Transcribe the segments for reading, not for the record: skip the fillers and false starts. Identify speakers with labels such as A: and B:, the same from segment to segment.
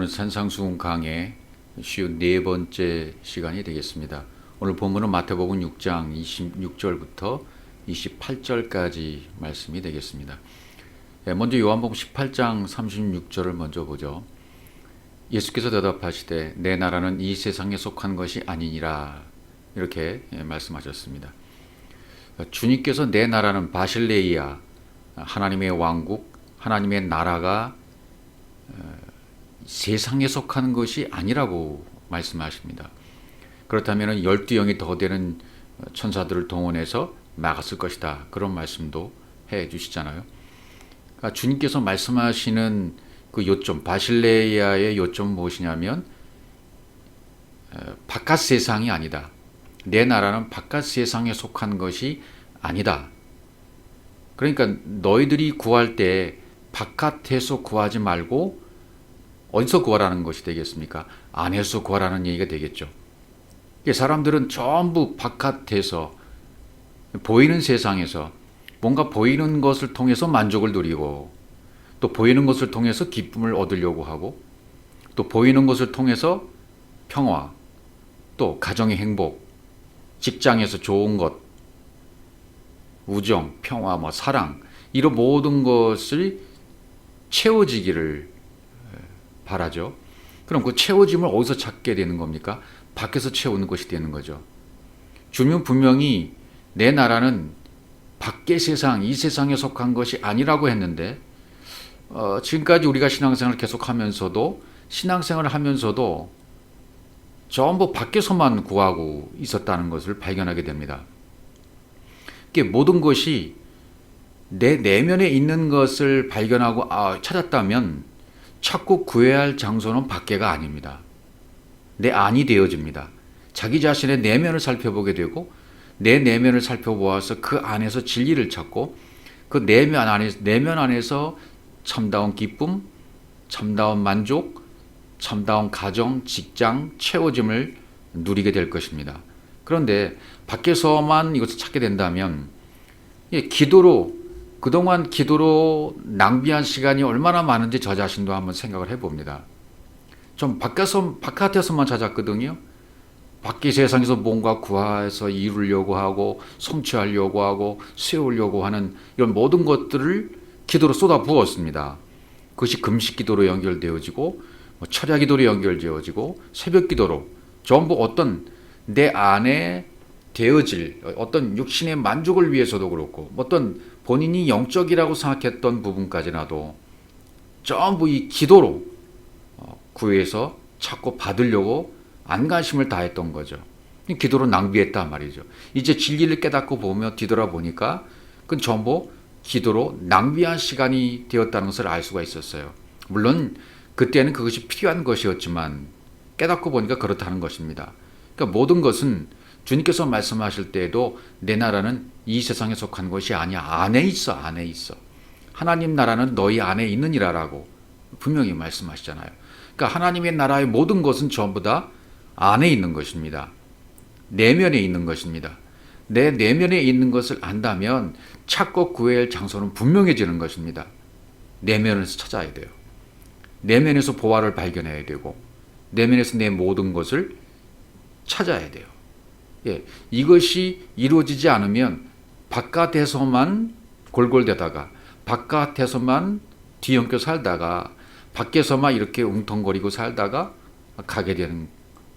A: 산상수훈 강의 54번째 시간이 되겠습니다. 오늘 본문은 마태복음 6장 26절부터 28절까지 말씀이 되겠습니다. 먼저 요한복음 18장 36절을 먼저 보죠. 예수께서 대답하시되 내 나라는 이 세상에 속한 것이 아니니라, 이렇게 말씀하셨습니다. 주님께서 내 나라는 바실레이아, 하나님의 왕국, 하나님의 나라가 세상에 속하는 것이 아니라고 말씀하십니다. 그렇다면 12영이 더 되는 천사들을 동원해서 막았을 것이다, 그런 말씀도 해 주시잖아요. 그러니까 주님께서 말씀하시는 그 요점, 바실레이아의 요점은 무엇이냐면 바깥 세상이 아니다. 내 나라는 바깥 세상에 속한 것이 아니다. 그러니까 너희들이 구할 때 바깥에서 구하지 말고 어디서 구하라는 것이 되겠습니까? 안에서 구하라는 얘기가 되겠죠. 사람들은 전부 바깥에서, 보이는 세상에서 뭔가 보이는 것을 통해서 만족을 누리고, 또 보이는 것을 통해서 기쁨을 얻으려고 하고, 또 보이는 것을 통해서 평화, 또 가정의 행복, 직장에서 좋은 것, 우정, 평화, 사랑, 이런 모든 것을 채워지기를 바라죠. 그럼 그 채워짐을 어디서 찾게 되는 겁니까? 밖에서 채우는 것이 되는 거죠. 주님은 분명히 내 나라는 밖의 세상, 이 세상에 속한 것이 아니라고 했는데, 지금까지 우리가 신앙생활을 계속하면서도, 신앙생활을 하면서도 전부 밖에서만 구하고 있었다는 것을 발견하게 됩니다. 모든 것이 내 내면에 있는 것을 발견하고 찾았다면 찾고 구해야 할 장소는 밖에가 아닙니다. 내 안이 되어집니다. 자기 자신의 내면을 살펴보게 되고, 내 내면을 살펴보아서 그 안에서 진리를 찾고, 그 내면 안에서 참다운 기쁨, 참다운 만족, 참다운 가정, 직장, 채워짐을 누리게 될 것입니다. 그런데 밖에서만 이것을 찾게 된다면, 그동안 기도로 낭비한 시간이 얼마나 많은지 저 자신도 한번 생각을 해봅니다. 좀 바깥에서만 찾았거든요. 밖의 세상에서 뭔가 구해서 이루려고 하고, 성취하려고 하고, 세우려고 하는 이런 모든 것들을 기도로 쏟아 부었습니다. 그것이 금식 기도로 연결되어지고, 철야 기도로 연결되어지고, 새벽 기도로 전부 어떤 내 안에 되어질 어떤 육신의 만족을 위해서도 그렇고, 어떤 본인이 영적이라고 생각했던 부분까지라도 전부 이 기도로 구해서 찾고 받으려고 안간힘을 다했던 거죠. 기도로 낭비했단 말이죠. 이제 진리를 깨닫고 보며 뒤돌아보니까 그건 전부 기도로 낭비한 시간이 되었다는 것을 알 수가 있었어요. 물론 그때는 그것이 필요한 것이었지만 깨닫고 보니까 그렇다는 것입니다. 그러니까 모든 것은 주님께서 말씀하실 때에도 내 나라는 이 세상에 속한 것이 아니야. 안에 있어, 안에 있어. 하나님 나라는 너희 안에 있느니라라고 분명히 말씀하시잖아요. 그러니까 하나님의 나라의 모든 것은 전부 다 안에 있는 것입니다. 내면에 있는 것입니다. 내 내면에 있는 것을 안다면 찾고 구해야 할 장소는 분명해지는 것입니다. 내면에서 찾아야 돼요. 내면에서 보화를 발견해야 되고, 내면에서 내 모든 것을 찾아야 돼요. 이것이 이루어지지 않으면 바깥에서만 골골대다가, 바깥에서만 뒤엉켜 살다가, 밖에서만 이렇게 웅텅거리고 살다가 가게 되는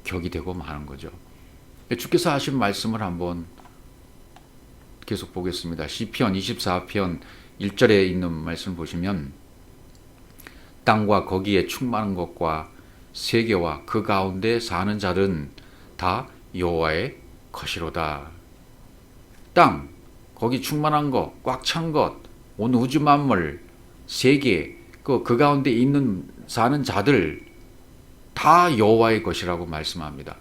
A: 격이 되고 마는 거죠. 주께서 하신 말씀을 한번 계속 보겠습니다. 시편 24편 1절에 있는 말씀 보시면, 땅과 거기에 충만한 것과 세계와 그 가운데 사는 자들은 다 여호와의 것이로다. 땅, 거기 충만한 것, 꽉 찬 것, 온 우주 만물, 세계, 그 가운데 있는 사는 자들 다 여호와의 것이라고 말씀합니다.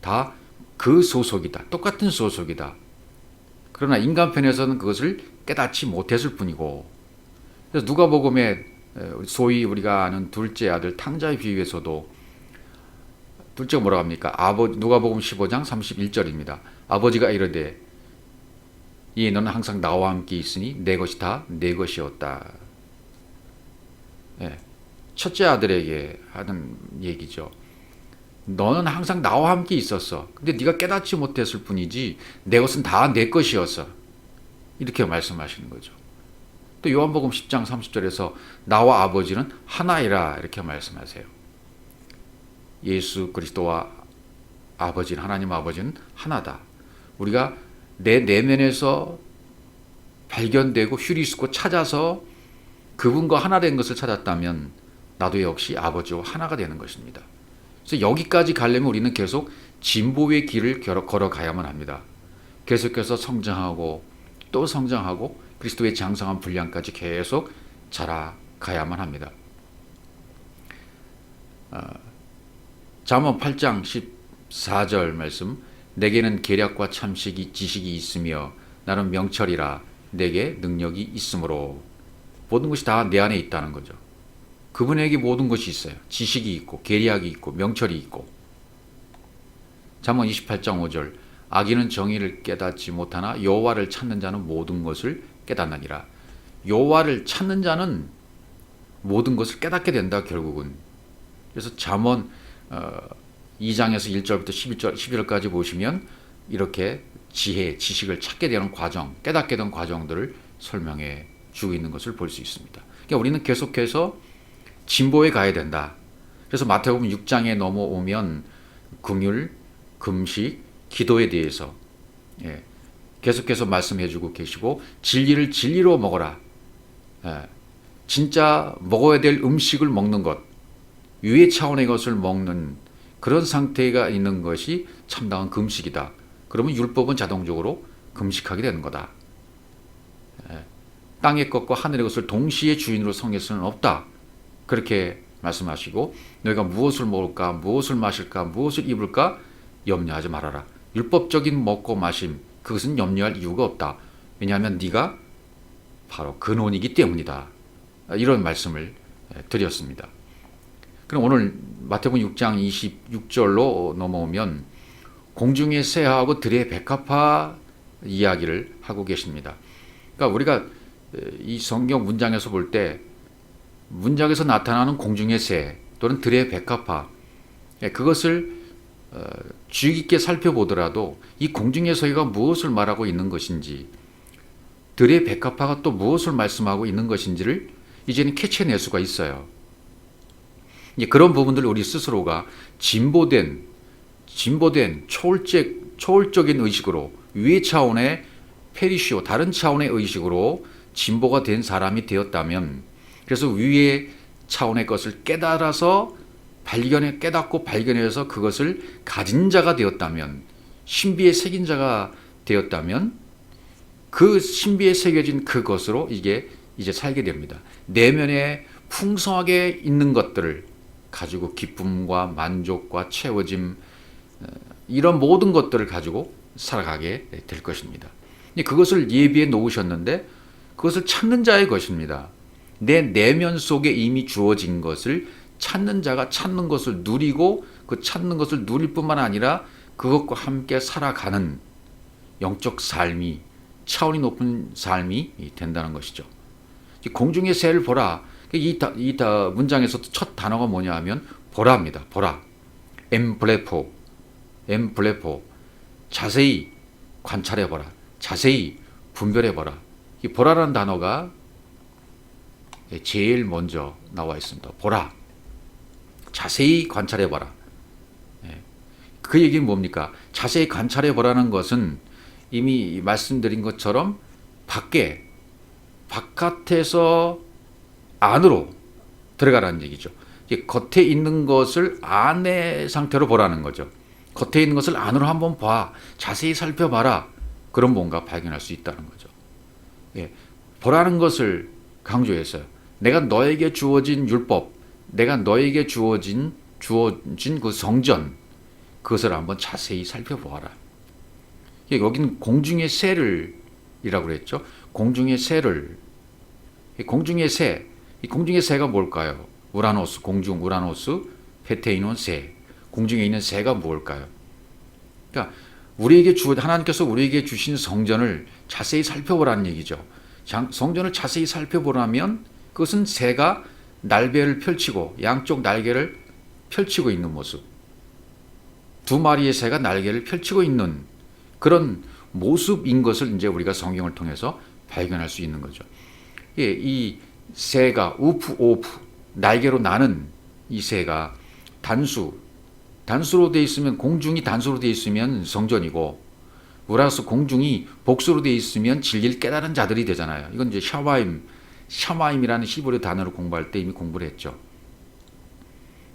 A: 다 그 소속이다. 똑같은 소속이다. 그러나 인간편에서는 그것을 깨닫지 못했을 뿐이고, 그래서 누가복음에 소위 우리가 아는 둘째 아들 탕자의 비유에서도 둘째가 뭐라고 합니까? 누가복음 15장 31절입니다. 아버지가 이르되 이 너는 항상 나와 함께 있으니 내 것이 다 내 것이었다. 첫째 아들에게 하는 얘기죠. 너는 항상 나와 함께 있었어. 근데 네가 깨닫지 못했을 뿐이지 내 것은 다 내 것이었어. 이렇게 말씀하시는 거죠. 또 요한복음 10장 30절에서 나와 아버지는 하나이라 이렇게 말씀하세요. 예수 그리스도와 아버지는, 하나님 아버지는 하나다. 우리가 내 내면에서 발견되고 휴리스코 찾아서 그분과 하나 된 것을 찾았다면 나도 역시 아버지와 하나가 되는 것입니다. 그래서 여기까지 가려면 우리는 계속 진보의 길을 걸어가야만 합니다. 계속해서 성장하고 또 성장하고 그리스도의 장성한 분량까지 계속 자라가야만 합니다. 잠언 8장 14절 말씀, 내게는 계략과 참식이 지식이 있으며 나는 명철이라 내게 능력이 있으므로. 모든 것이 다 내 안에 있다는 거죠. 그분에게 모든 것이 있어요. 지식이 있고 계략이 있고 명철이 있고. 잠언 28장 5절, 악인은 정의를 깨닫지 못하나 여호와를 찾는 자는 모든 것을 깨닫느니라. 여호와를 찾는 자는 모든 것을 깨닫게 된다, 결국은. 그래서 잠언 2장에서 1절부터 11절까지 보시면 이렇게 지혜, 지식을 찾게 되는 과정, 깨닫게 된 과정들을 설명해 주고 있는 것을 볼 수 있습니다. 그러니까 우리는 계속해서 진보에 가야 된다. 그래서 마태복음 6장에 넘어오면 긍휼, 금식, 기도에 대해서 계속해서 말씀해 주고 계시고, 진리를 진리로 먹어라. 진짜 먹어야 될 음식을 먹는 것, 유해 차원의 것을 먹는 그런 상태가 있는 것이 참다운 금식이다. 그러면 율법은 자동적으로 금식하게 되는 거다. 땅의 것과 하늘의 것을 동시에 주인으로 섬길 수는 없다. 그렇게 말씀하시고, 너희가 무엇을 먹을까, 무엇을 마실까, 무엇을 입을까 염려하지 말아라. 율법적인 먹고 마심, 그것은 염려할 이유가 없다. 왜냐하면 네가 바로 근원이기 때문이다. 이런 말씀을 드렸습니다. 그럼 오늘 마태복음 6장 26절로 넘어오면 공중의 새하고 들의 백합화 이야기를 하고 계십니다. 그러니까 우리가 이 성경 문장에서 볼 때 문장에서 나타나는 공중의 새 또는 들의 백합화, 그것을 주의 깊게 살펴보더라도 이 공중의 새가 무엇을 말하고 있는 것인지, 들의 백합화가 또 무엇을 말씀하고 있는 것인지를 이제는 캐치해낼 수가 있어요. 이제 그런 부분들을 우리 스스로가 진보된 초월적인 의식으로, 위의 차원의 페리시오, 다른 차원의 의식으로 진보가 된 사람이 되었다면, 그래서 위의 차원의 것을 깨달아서 깨닫고 발견해서 그것을 가진 자가 되었다면, 신비에 새긴 자가 되었다면, 그 신비에 새겨진 그것으로 이제 살게 됩니다. 내면에 풍성하게 있는 것들을 가지고 기쁨과 만족과 채워짐, 이런 모든 것들을 가지고 살아가게 될 것입니다. 그것을 예비해 놓으셨는데 그것을 찾는 자의 것입니다. 내 내면 속에 이미 주어진 것을 찾는 자가 찾는 것을 누리고, 그 찾는 것을 누릴 뿐만 아니라 그것과 함께 살아가는 영적 삶이, 차원이 높은 삶이 된다는 것이죠. 공중의 새를 보라. 이 문장에서 첫 단어가 뭐냐 하면 보라입니다. 보라. 엠블레포. 자세히 관찰해보라. 자세히 분별해보라. 이 보라라는 단어가 제일 먼저 나와 있습니다. 보라. 자세히 관찰해보라. 그 얘기는 뭡니까? 자세히 관찰해보라는 것은 이미 말씀드린 것처럼 바깥에서 안으로 들어가라는 얘기죠. 겉에 있는 것을 안의 상태로 보라는 거죠. 겉에 있는 것을 안으로 한번 봐. 자세히 살펴봐라. 그럼 뭔가 발견할 수 있다는 거죠. 보라는 것을 강조했어요. 내가 너에게 주어진 율법, 내가 너에게 주어진 그 성전, 그것을 한번 자세히 살펴보아라. 여기는 공중의 새를이라고 그랬죠. 공중의 새를. 공중의 새. 이 공중의 새가 뭘까요? 우라노스, 공중 우라노스, 페테이논 새. 공중에 있는 새가 뭘까요? 그러니까 하나님께서 우리에게 주신 성전을 자세히 살펴보라는 얘기죠. 성전을 자세히 살펴보라면 그것은 새가 날개를 펼치고 양쪽 날개를 펼치고 있는 모습. 두 마리의 새가 날개를 펼치고 있는 그런 모습인 것을 이제 우리가 성경을 통해서 발견할 수 있는 거죠. 예, 이 새가 우프 오프 날개로 나는 이 새가 단수로 되어 있으면 공중이 단수로 되어 있으면 성전이고 우라서 공중이 복수로 되어 있으면 진리를 깨달은 자들이 되잖아요. 이건 이제 샤마임이라는 히브리 단어를 공부할 때 이미 공부를 했죠.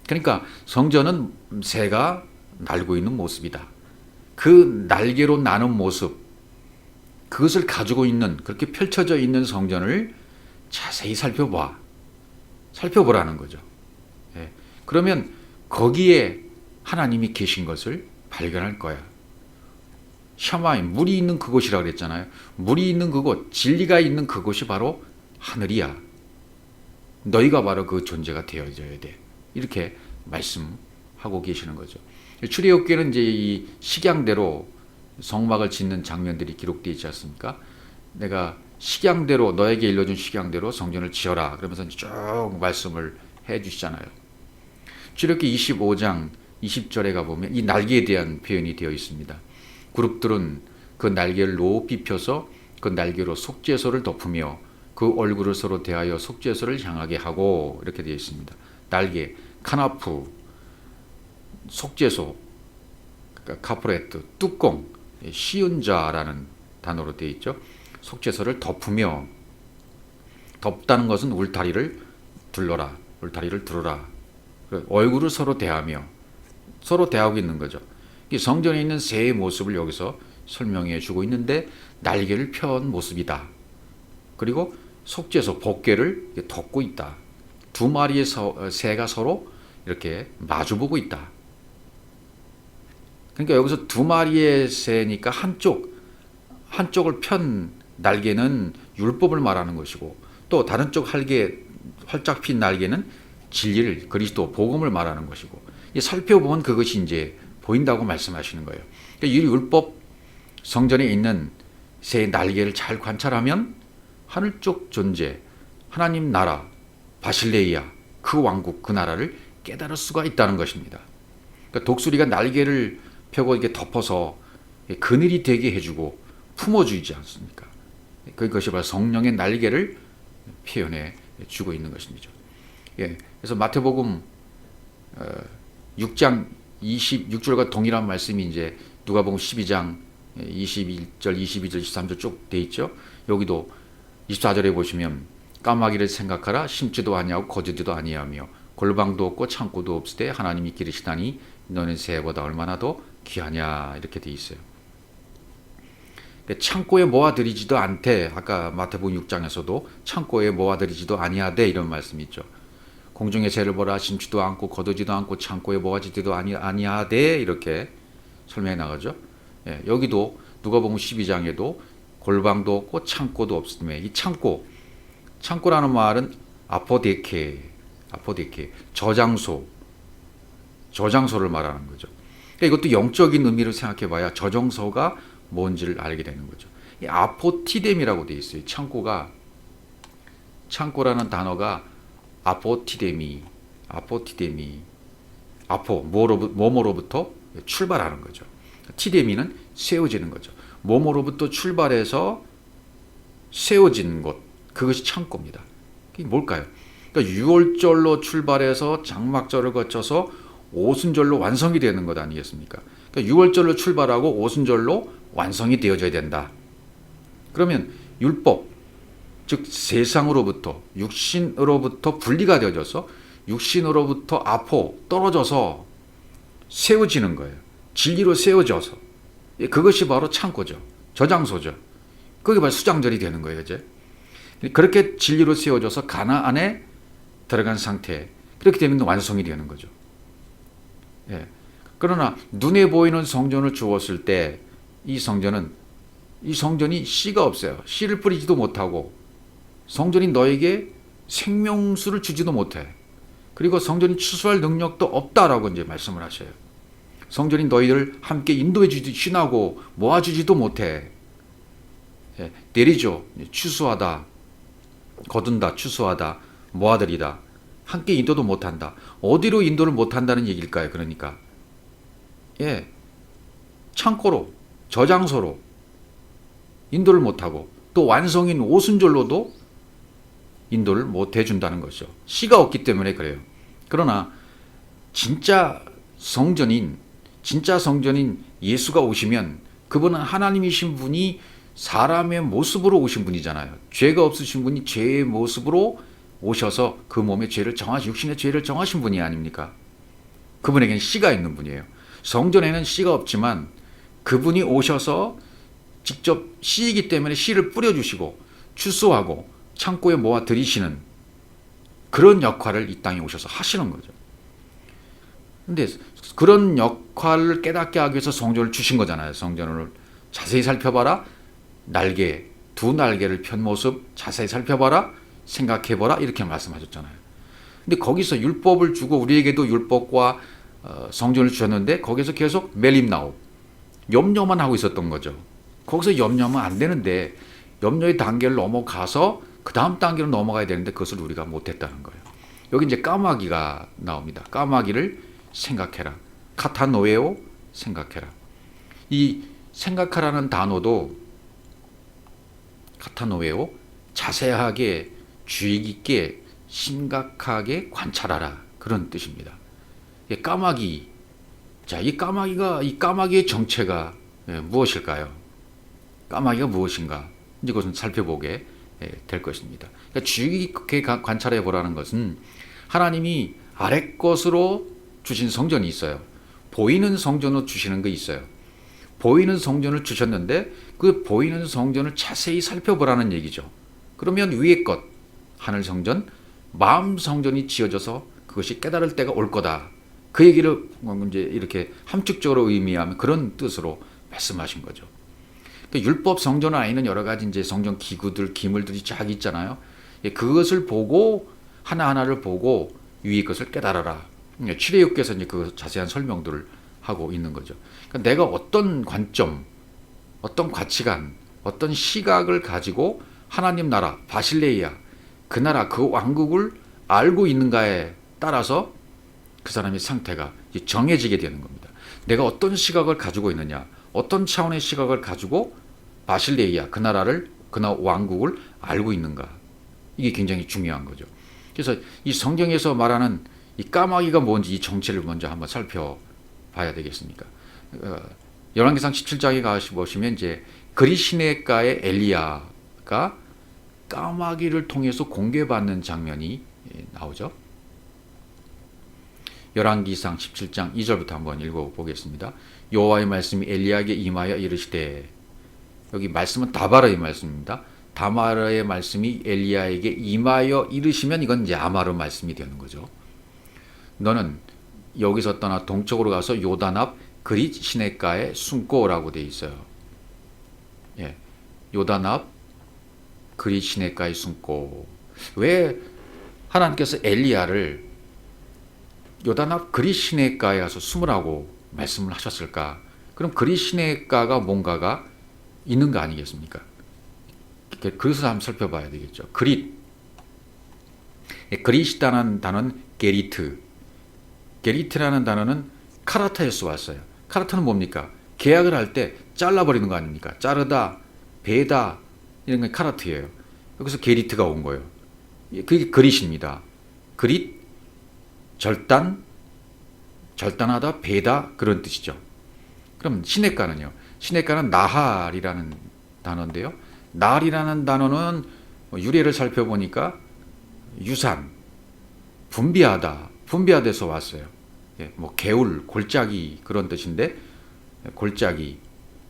A: 그러니까 성전은 새가 날고 있는 모습이다. 그 날개로 나는 모습, 그것을 가지고 있는 그렇게 펼쳐져 있는 성전을 자세히 살펴보라는 거죠. 예. 그러면 거기에 하나님이 계신 것을 발견할 거야. 샤마임, 물이 있는 그곳이라고 그랬잖아요. 물이 있는 그곳, 진리가 있는 그곳이 바로 하늘이야. 너희가 바로 그 존재가 되어져야 돼. 이렇게 말씀하고 계시는 거죠. 출애굽기는 이제 이 식양대로 성막을 짓는 장면들이 기록되어 있지 않습니까? 내가 식양대로 너에게 일러준 식양대로 성전을 지어라. 그러면서 쭉 말씀을 해 주시잖아요. 출애굽기 25장 20절에 가보면 이 날개에 대한 표현이 되어 있습니다. 그룹들은 그 날개를 높이 펴서 그 날개로 속죄소를 덮으며 그 얼굴을 서로 대하여 속죄소를 향하게 하고 이렇게 되어 있습니다. 날개, 카나프, 속죄소, 그러니까 카프레트, 뚜껑, 시은자라는 단어로 되어 있죠. 속죄소를 덮으며, 덮다는 것은 울타리를 둘러라, 울타리를 두르라. 얼굴을 서로 대하며, 서로 대하고 있는 거죠. 이 성전에 있는 새의 모습을 여기서 설명해 주고 있는데 날개를 편 모습이다. 그리고 속죄소, 법궤를 덮고 있다. 두 마리의 새가 서로 이렇게 마주보고 있다. 그러니까 여기서 두 마리의 새니까 한쪽을 편 날개는 율법을 말하는 것이고 또 다른 쪽 활짝 핀 날개는 진리를, 그리스도 복음을 말하는 것이고 살펴보면 그것이 이제 보인다고 말씀하시는 거예요. 그러니까 이 율법 성전에 있는 새의 날개를 잘 관찰하면 하늘 쪽 존재, 하나님 나라, 바실레이아, 그 왕국, 그 나라를 깨달을 수가 있다는 것입니다. 그러니까 독수리가 날개를 펴고 이렇게 덮어서 그늘이 되게 해주고 품어주지 않습니까? 그것이 바로 성령의 날개를 표현해 주고 있는 것입니다. 예, 그래서 마태복음 6장 26절과 동일한 말씀이 이제 누가복음 12장 21절, 22절, 23절 쭉 돼 있죠. 여기도 24절에 보시면 까마귀를 생각하라 심지도 아니하고 거두지도 아니하며 골방도 없고 창고도 없을 때 하나님이 기르시다니 너는 새보다 얼마나 더 귀하냐 이렇게 돼 있어요. 창고에 모아들이지도 않되 아까 마태복음 6장에서도 창고에 모아들이지도 아니하되 이런 말씀이 있죠. 공중의 새를 보라 심지도 않고 거두지도 않고 창고에 모아지지도 아니하되 이렇게 설명해 나가죠. 예, 여기도 누가복음 12장에도 골방도 없고 창고도 없음에 이 창고라는 말은 아포데케 저장소를 말하는 거죠. 그러니까 이것도 영적인 의미를 생각해 봐야 저장소가 뭔지를 알게 되는 거죠. 이 아포티뎀이라고 되어 있어요. 창고라는 단어가 아포티데미, 뭐뭐로부터 출발하는 거죠. 티데미는 세워지는 거죠. 뭐뭐로부터 출발해서 세워진 곳, 그것이 창고입니다. 그게 뭘까요? 그러니까 6월절로 출발해서 장막절을 거쳐서 오순절로 완성이 되는 것 아니겠습니까? 그러니까 6월절로 출발하고 오순절로 완성이 되어져야 된다. 그러면 율법, 즉 세상으로부터 육신으로부터 분리가 되어져서 육신으로부터 떨어져서 세워지는 거예요. 진리로 세워져서 그것이 바로 창고죠. 저장소죠. 그게 바로 수장절이 되는 거예요. 이제 그렇게 진리로 세워져서 가나안에 들어간 상태, 그렇게 되면 완성이 되는 거죠. 예. 그러나 눈에 보이는 성전을 주었을 때 이 성전이 씨가 없어요. 씨를 뿌리지도 못하고 성전이 너에게 생명수를 주지도 못해. 그리고 성전이 추수할 능력도 없다라고 이제 말씀을 하셔요. 성전이 너희를 함께 인도해 주지 신하고 모아주지도 못해. 예, 내리죠. 추수하다, 거둔다, 추수하다, 모아들이다. 함께 인도도 못한다. 어디로 인도를 못한다는 얘기일까요? 그러니까 예, 창고로, 저장소로 인도를 못하고 또 완성인 오순절로도 인도를 못 해준다는 것이죠. 씨가 없기 때문에 그래요. 그러나 진짜 성전인 예수가 오시면 그분은 하나님이신 분이 사람의 모습으로 오신 분이잖아요. 죄가 없으신 분이 죄의 모습으로 오셔서 그 몸의 죄를 육신의 죄를 정하신 분이 아닙니까? 그분에게는 씨가 있는 분이에요. 성전에는 씨가 없지만 그분이 오셔서 직접 씨이기 때문에 씨를 뿌려주시고 추수하고 창고에 모아 들이시는 그런 역할을 이 땅에 오셔서 하시는 거죠. 근데 그런 역할을 깨닫게 하기 위해서 성전을 주신 거잖아요. 성전을 자세히 살펴봐라. 두 날개를 편 모습 자세히 살펴봐라. 생각해봐라. 이렇게 말씀하셨잖아요. 근데 거기서 율법을 주고 우리에게도 율법과 성전을 주셨는데 거기서 계속 멜림나오 염려만 하고 있었던 거죠. 거기서 염려하면 안 되는데 염려의 단계를 넘어가서 그 다음 단계로 넘어가야 되는데 그것을 우리가 못했다는 거예요. 여기 이제 까마귀가 나옵니다. 까마귀를 생각해라. 카타노에오 생각해라. 이 생각하라는 단어도 카타노에오 자세하게 주의 깊게 심각하게 관찰하라 그런 뜻입니다. 까마귀. 자, 이 까마귀의 정체가 무엇일까요? 까마귀가 무엇인가? 이제 그것은 살펴보게 될 것입니다. 그러니까 주의 깊게 관찰해 보라는 것은 하나님이 아래 것으로 주신 성전이 있어요. 보이는 성전으로 주시는 게 있어요. 보이는 성전을 주셨는데 그 보이는 성전을 자세히 살펴보라는 얘기죠. 그러면 위의 것, 하늘 성전, 마음 성전이 지어져서 그것이 깨달을 때가 올 거다. 그 얘기를 이제 이렇게 함축적으로 의미하면 그런 뜻으로 말씀하신 거죠. 그러니까 율법 성전 안에는 여러 가지 이제 성전 기구들, 기물들이 쫙 있잖아요. 그것을 보고 하나하나를 보고 위의 것을 깨달아라. 출애굽께서 이제 그 자세한 설명들을 하고 있는 거죠. 그러니까 내가 어떤 관점, 어떤 가치관, 어떤 시각을 가지고 하나님 나라, 바실레이아, 그 나라, 그 왕국을 알고 있는가에 따라서 그 사람의 상태가 정해지게 되는 겁니다. 내가 어떤 시각을 가지고 있느냐, 어떤 차원의 시각을 가지고 바실레이아, 그 나라를, 그 왕국을 알고 있는가. 이게 굉장히 중요한 거죠. 그래서 이 성경에서 말하는 이 까마귀가 뭔지 이 정체를 먼저 한번 살펴봐야 되겠습니까? 열왕기상 17장에 가보시면 이제 그리시네가의 엘리야가 까마귀를 통해서 공개받는 장면이 나오죠. 열왕기상 17장 2절부터 한번 읽어보겠습니다. 여호와의 말씀이 엘리야에게 임하여 이르시되, 여기 말씀은 다바르의 말씀입니다. 다바르의 말씀이 엘리야에게 임하여 이르시면 이건 이제 아마르 말씀이 되는 거죠. 너는 여기서 떠나 동쪽으로 가서 요단 앞 그릿 시냇가에 숨고라고 되어 있어요. 예, 요단 앞 그릿 시냇가에 숨고. 왜 하나님께서 엘리야를 요단 앞 그릿 시냇가에 가서 숨으라고 말씀을 하셨을까? 그럼 그릿 시냇가가 뭔가가 있는 거 아니겠습니까? 그래서 한번 살펴봐야 되겠죠. 그릿. 그릿이라는 단어는 게리트. 게리트라는 단어는 카라타에서 왔어요. 카라타는 뭡니까? 계약을 할 때 잘라버리는 거 아닙니까? 자르다, 베다 이런 게 카라트예요. 여기서 게리트가 온 거예요. 그게 그릿입니다. 그릿, 절단하다, 베다 그런 뜻이죠. 그럼 시냇가는요? 시냇가는 나할이라는 단어인데요. 나할이라는 단어는 유래를 살펴보니까 유산, 분비하다에서 왔어요. 뭐 개울, 골짜기 그런 뜻인데 골짜기,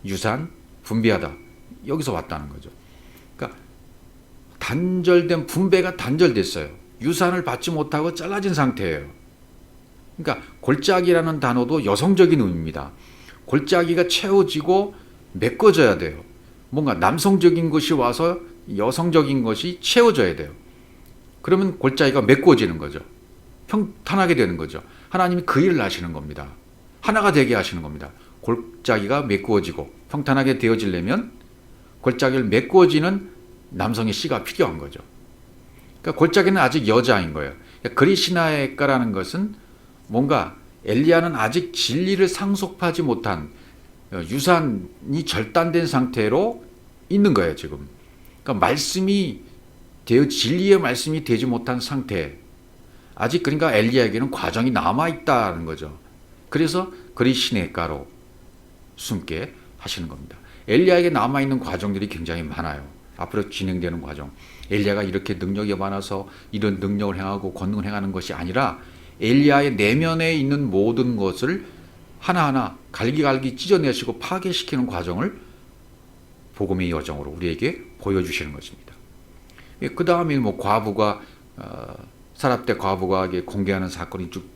A: 유산, 분비하다 여기서 왔다는 거죠. 그러니까 분배가 단절됐어요. 유산을 받지 못하고 잘라진 상태예요. 그러니까 골짜기라는 단어도 여성적인 의미입니다. 골짜기가 채워지고 메꿔져야 돼요. 뭔가 남성적인 것이 와서 여성적인 것이 채워져야 돼요. 그러면 골짜기가 메꿔지는 거죠. 평탄하게 되는 거죠. 하나님이 그 일을 하시는 겁니다. 하나가 되게 하시는 겁니다. 골짜기가 메꾸어지고 평탄하게 되어지려면 골짜기를 메꾸어지는 남성의 씨가 필요한 거죠. 그러니까 골짜기는 아직 여자인 거예요. 그리시나에까라는 것은 뭔가 엘리야는 아직 진리를 상속하지 못한 유산이 절단된 상태로 있는 거예요, 지금. 그러니까 진리의 말씀이 되지 못한 상태. 아직 그러니까 엘리야에게는 과정이 남아 있다는 거죠. 그래서 그리시네가로 숨게 하시는 겁니다. 엘리야에게 남아 있는 과정들이 굉장히 많아요. 앞으로 진행되는 과정. 엘리야가 이렇게 능력이 많아서 이런 능력을 행하고 권능을 행하는 것이 아니라 엘리야의 내면에 있는 모든 것을 하나하나 갈기갈기 찢어내시고 파괴시키는 과정을 복음의 여정으로 우리에게 보여주시는 것입니다. 그 다음에 뭐 과부가 사랍대 과부가 공개하는 사건이 쭉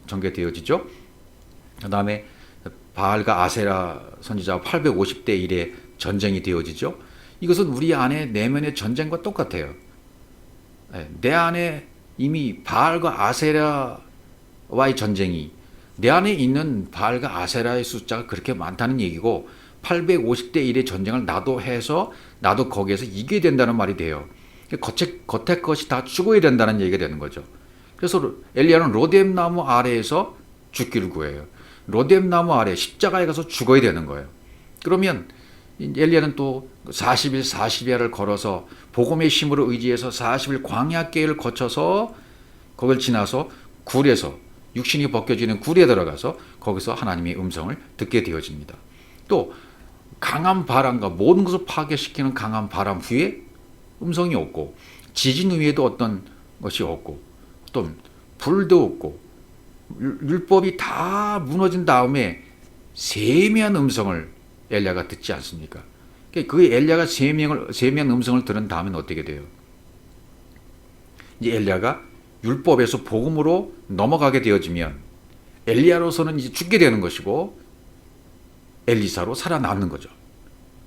A: 전개되어지죠. 그 다음에 바알과 아세라 선지자와 850대 1의 전쟁이 되어지죠. 이것은 우리 안에 내면의 전쟁과 똑같아요. 내 안에 이미 바알과 아세라와의 전쟁이 내 안에 있는 바알과 아세라의 숫자가 그렇게 많다는 얘기고 850대 1의 전쟁을 나도 해서 나도 거기에서 이겨야 된다는 말이 돼요. 겉에 것이 다 죽어야 된다는 얘기가 되는 거죠. 그래서 엘리야는 로뎀 나무 아래에서 죽기를 구해요. 로뎀 나무 아래 십자가에 가서 죽어야 되는 거예요. 그러면 엘리야는 또 40일 40야를 걸어서 복음의 힘으로 의지해서 40일 광야길을 거쳐서 거길 지나서 굴에서 육신이 벗겨지는 굴에 들어가서 거기서 하나님의 음성을 듣게 되어집니다. 또 강한 바람과 모든 것을 파괴시키는 강한 바람 후에 음성이 없고 지진 위에도 어떤 것이 없고 또 불도 없고 율법이 다 무너진 다음에 세미한 음성을 엘리야가 듣지 않습니까? 그 엘리야가 세미한 음성을 들은 다음엔 어떻게 돼요? 이제 엘리야가 율법에서 복음으로 넘어가게 되어지면 엘리야로서는 이제 죽게 되는 것이고 엘리사로 살아남는 거죠.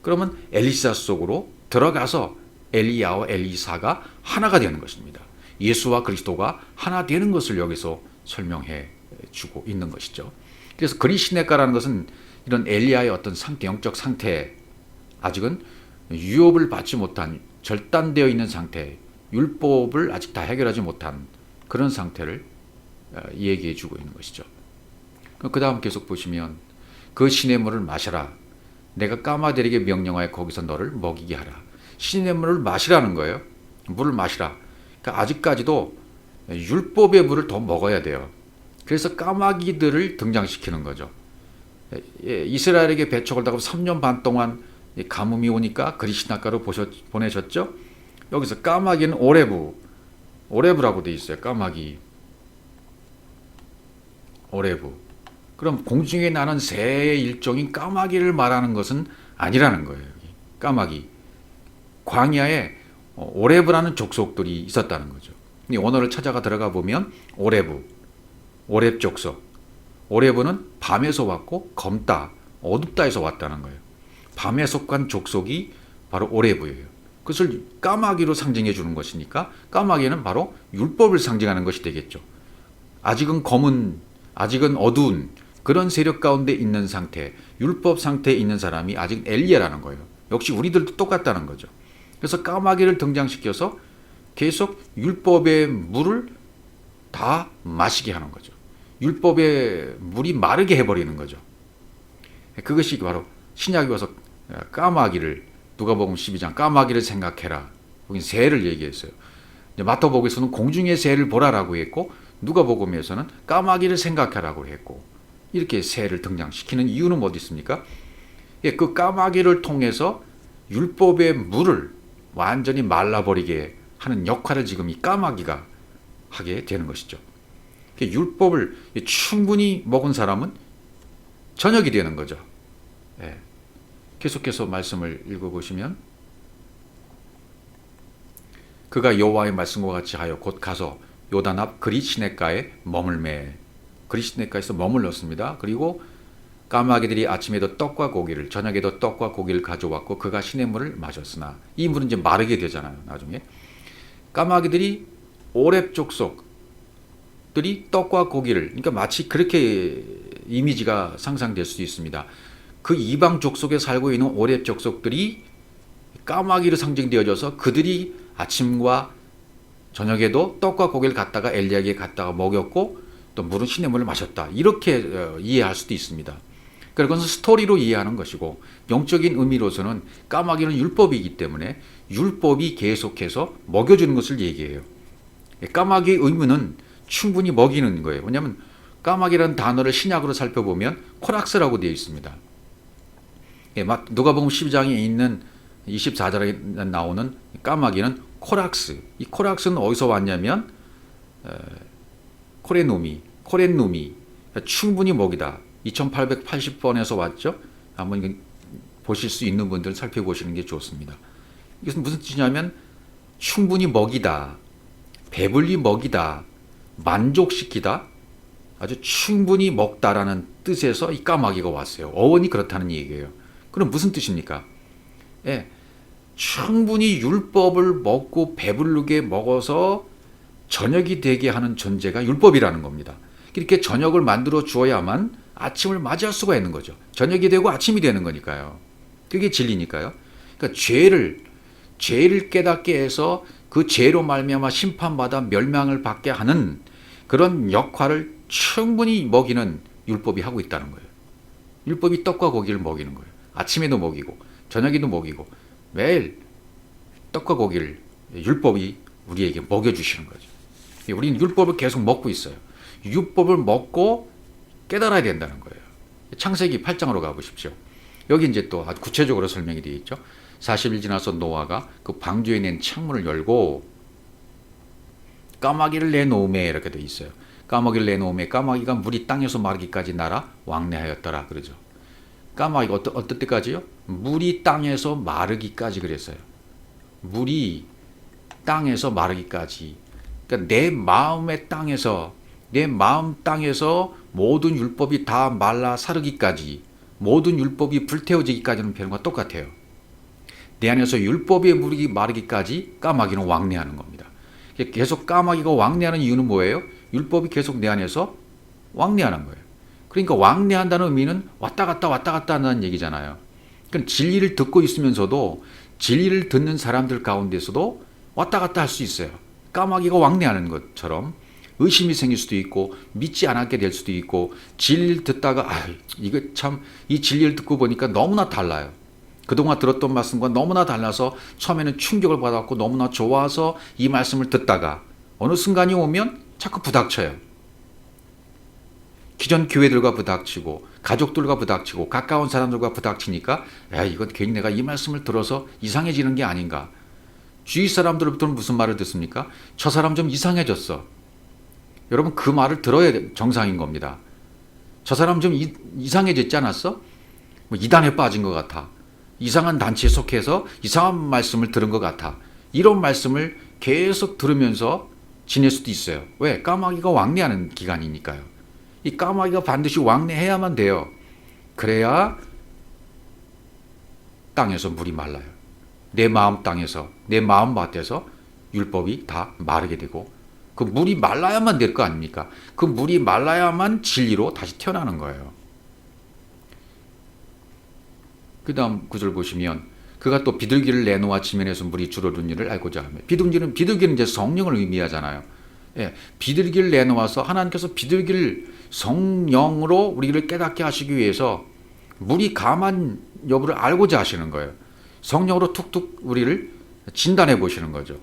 A: 그러면 엘리사 속으로 들어가서 엘리야와 엘리사가 하나가 되는 것입니다. 예수와 그리스도가 하나 되는 것을 여기서 설명해 주고 있는 것이죠. 그래서 그리시네가라는 것은 이런 엘리야의 어떤 상태, 영적 상태, 아직은 유업을 받지 못한 절단되어 있는 상태, 율법을 아직 다 해결하지 못한 그런 상태를 얘기해 주고 있는 것이죠. 그 다음 계속 보시면 그 시냇물을 마셔라. 내가 까마들에게 명령하여 거기서 너를 먹이게 하라. 시냇물을 마시라는 거예요. 물을 마시라. 그러니까 아직까지도 율법의 물을 더 먹어야 돼요. 그래서 까마귀들을 등장시키는 거죠. 이스라엘에게 배척을 당하고 3년 반 동안 가뭄이 오니까 그리시나가로 보내셨죠. 여기서 까마귀는 오레브라고 돼 있어요. 까마귀 오레브. 그럼 공중에 나는 새의 일종인 까마귀를 말하는 것은 아니라는 거예요. 까마귀. 광야에 오레브라는 족속들이 있었다는 거죠. 이 언어를 찾아가 들어가 보면 오렙 족속. 오레브는 밤에서 왔고 검다, 어둡다에서 왔다는 거예요. 밤에 속한 족속이 바로 오레브예요. 그것을 까마귀로 상징해 주는 것이니까 까마귀는 바로 율법을 상징하는 것이 되겠죠. 아직은 어두운 그런 세력 가운데 있는 상태, 율법 상태에 있는 사람이 아직 엘리야라는 거예요. 역시 우리들도 똑같다는 거죠. 그래서 까마귀를 등장시켜서 계속 율법의 물을 다 마시게 하는 거죠. 율법의 물이 마르게 해버리는 거죠. 그것이 바로 신약에 와서 까마귀를, 누가복음 12장 까마귀를 생각해라. 거긴 새를 얘기했어요. 마태복음에서는 공중의 새를 보라라고 했고 누가복음에서는 까마귀를 생각하라고 했고 이렇게 새를 등장시키는 이유는 어디 있습니까? 그 까마귀를 통해서 율법의 물을 완전히 말라버리게 하는 역할을 지금 이 까마귀가 하게 되는 것이죠. 율법을 충분히 먹은 사람은 저녁이 되는 거죠. 계속해서 말씀을 읽어보시면 그가 여호와의 말씀과 같이 하여 곧 가서 요단 앞 그리시네가에 머물매. 그리시네가에서 머물렀습니다. 그리고 까마귀들이 아침에도 떡과 고기를 저녁에도 떡과 고기를 가져왔고 그가 시냇물을 마셨으나 이 물은 이제 마르게 되잖아요. 나중에 까마귀들이 오렙 족속들이 떡과 고기를, 그러니까 마치 그렇게 이미지가 상상될 수 있습니다. 그 이방 족속에 살고 있는 오렙 족속들이 까마귀로 상징되어져서 그들이 아침과 저녁에도 떡과 고기를 갖다가 엘리야에게 갖다가 먹였고 또 물은 신의 물을 마셨다. 이렇게 이해할 수도 있습니다. 그것은 스토리로 이해하는 것이고 영적인 의미로서는 까마귀는 율법이기 때문에 율법이 계속해서 먹여주는 것을 얘기해요. 까마귀의 의무는 충분히 먹이는 거예요. 왜냐하면 까마귀라는 단어를 신약으로 살펴보면 코락스라고 되어 있습니다. 누가복음 12장에 있는 24절에 나오는 까마귀는 코락스. 이 코락스는 어디서 왔냐면 코렌노미, 충분히 먹이다. 2880번에서 왔죠. 한번 보실 수 있는 분들은 살펴보시는 게 좋습니다. 이것은 무슨 뜻이냐면 충분히 먹이다, 배불리 먹이다, 만족시키다, 아주 충분히 먹다라는 뜻에서 이 까마귀가 왔어요. 어원이 그렇다는 얘기예요. 그럼 무슨 뜻입니까? 충분히 율법을 먹고 배부르게 먹어서 저녁이 되게 하는 존재가 율법이라는 겁니다. 이렇게 저녁을 만들어 주어야만 아침을 맞이할 수가 있는 거죠. 저녁이 되고 아침이 되는 거니까요. 그게 진리니까요. 그러니까 죄를 깨닫게 해서 그 죄로 말미암아 심판받아 멸망을 받게 하는 그런 역할을 충분히 먹이는 율법이 하고 있다는 거예요. 율법이 떡과 고기를 먹이는 거예요. 아침에도 먹이고 저녁에도 먹이고 매일 떡과 고기를 율법이 우리에게 먹여주시는 거죠. 우리는 율법을 계속 먹고 있어요. 율법을 먹고 깨달아야 된다는 거예요. 창세기 8장으로 가보십시오. 여기 이제 또 아주 구체적으로 설명이 되어 있죠. 40일 지나서 노아가 그 방주에 낸 창문을 열고 까마귀를 내놓음에 이렇게 되어 있어요. 까마귀를 내놓음에 까마귀가 물이 땅에서 마르기까지 날아 왕래하였더라 그러죠. 까마귀가 어떨 때까지요? 물이 땅에서 마르기까지 그랬어요. 물이 땅에서 마르기까지. 그러니까 내 마음의 땅에서 내 마음 땅에서 모든 율법이 다 말라 사르기까지, 모든 율법이 불태워지기까지는 표현과 똑같아요. 내 안에서 율법의 물이 마르기까지 까마귀는 왕래하는 겁니다. 계속 까마귀가 왕래하는 이유는 뭐예요? 율법이 계속 내 안에서 왕래하는 거예요. 그러니까 왕래한다는 의미는 왔다 갔다 한다는 얘기잖아요. 그러니까 진리를 듣고 있으면서도 진리를 듣는 사람들 가운데서도 왔다 갔다 할 수 있어요. 까마귀가 왕래하는 것처럼 의심이 생길 수도 있고 믿지 않게 될 수도 있고 진리를 듣다가 이거 참 이 진리를 듣고 보니까 너무나 달라요. 그동안 들었던 말씀과 너무나 달라서 처음에는 충격을 받았고 너무나 좋아서 이 말씀을 듣다가 어느 순간이 오면 자꾸 부닥쳐요. 기존 교회들과 부닥치고 가족들과 부닥치고 가까운 사람들과 부닥치니까 이건 괜히 내가 이 말씀을 들어서 이상해지는 게 아닌가. 주위 사람들로부터는 무슨 말을 듣습니까? 저 사람 좀 이상해졌어. 여러분 그 말을 들어야 정상인 겁니다. 저 사람 좀 이상해졌지 않았어? 뭐 이단에 빠진 것 같아. 이상한 단체에 속해서 이상한 말씀을 들은 것 같아. 이런 말씀을 계속 들으면서 지낼 수도 있어요. 왜? 까마귀가 왕래하는 기간이니까요. 이 까마귀가 반드시 왕래해야만 돼요. 그래야 땅에서 물이 말라요. 내 마음 땅에서, 내 마음 밭에서 율법이 다 마르게 되고 그 물이 말라야만 될 거 아닙니까? 그 물이 말라야만 진리로 다시 태어나는 거예요. 그 다음 구절 보시면 그가 또 비둘기를 내놓아 지면에서 물이 줄어든 일을 알고자 하며 비둘기는 이제 성령을 의미하잖아요. 비둘기를 내놓아서 하나님께서 비둘기를 성령으로 우리를 깨닫게 하시기 위해서 물이 감한 여부를 알고자 하시는 거예요. 성령으로 툭툭 우리를 진단해 보시는 거죠.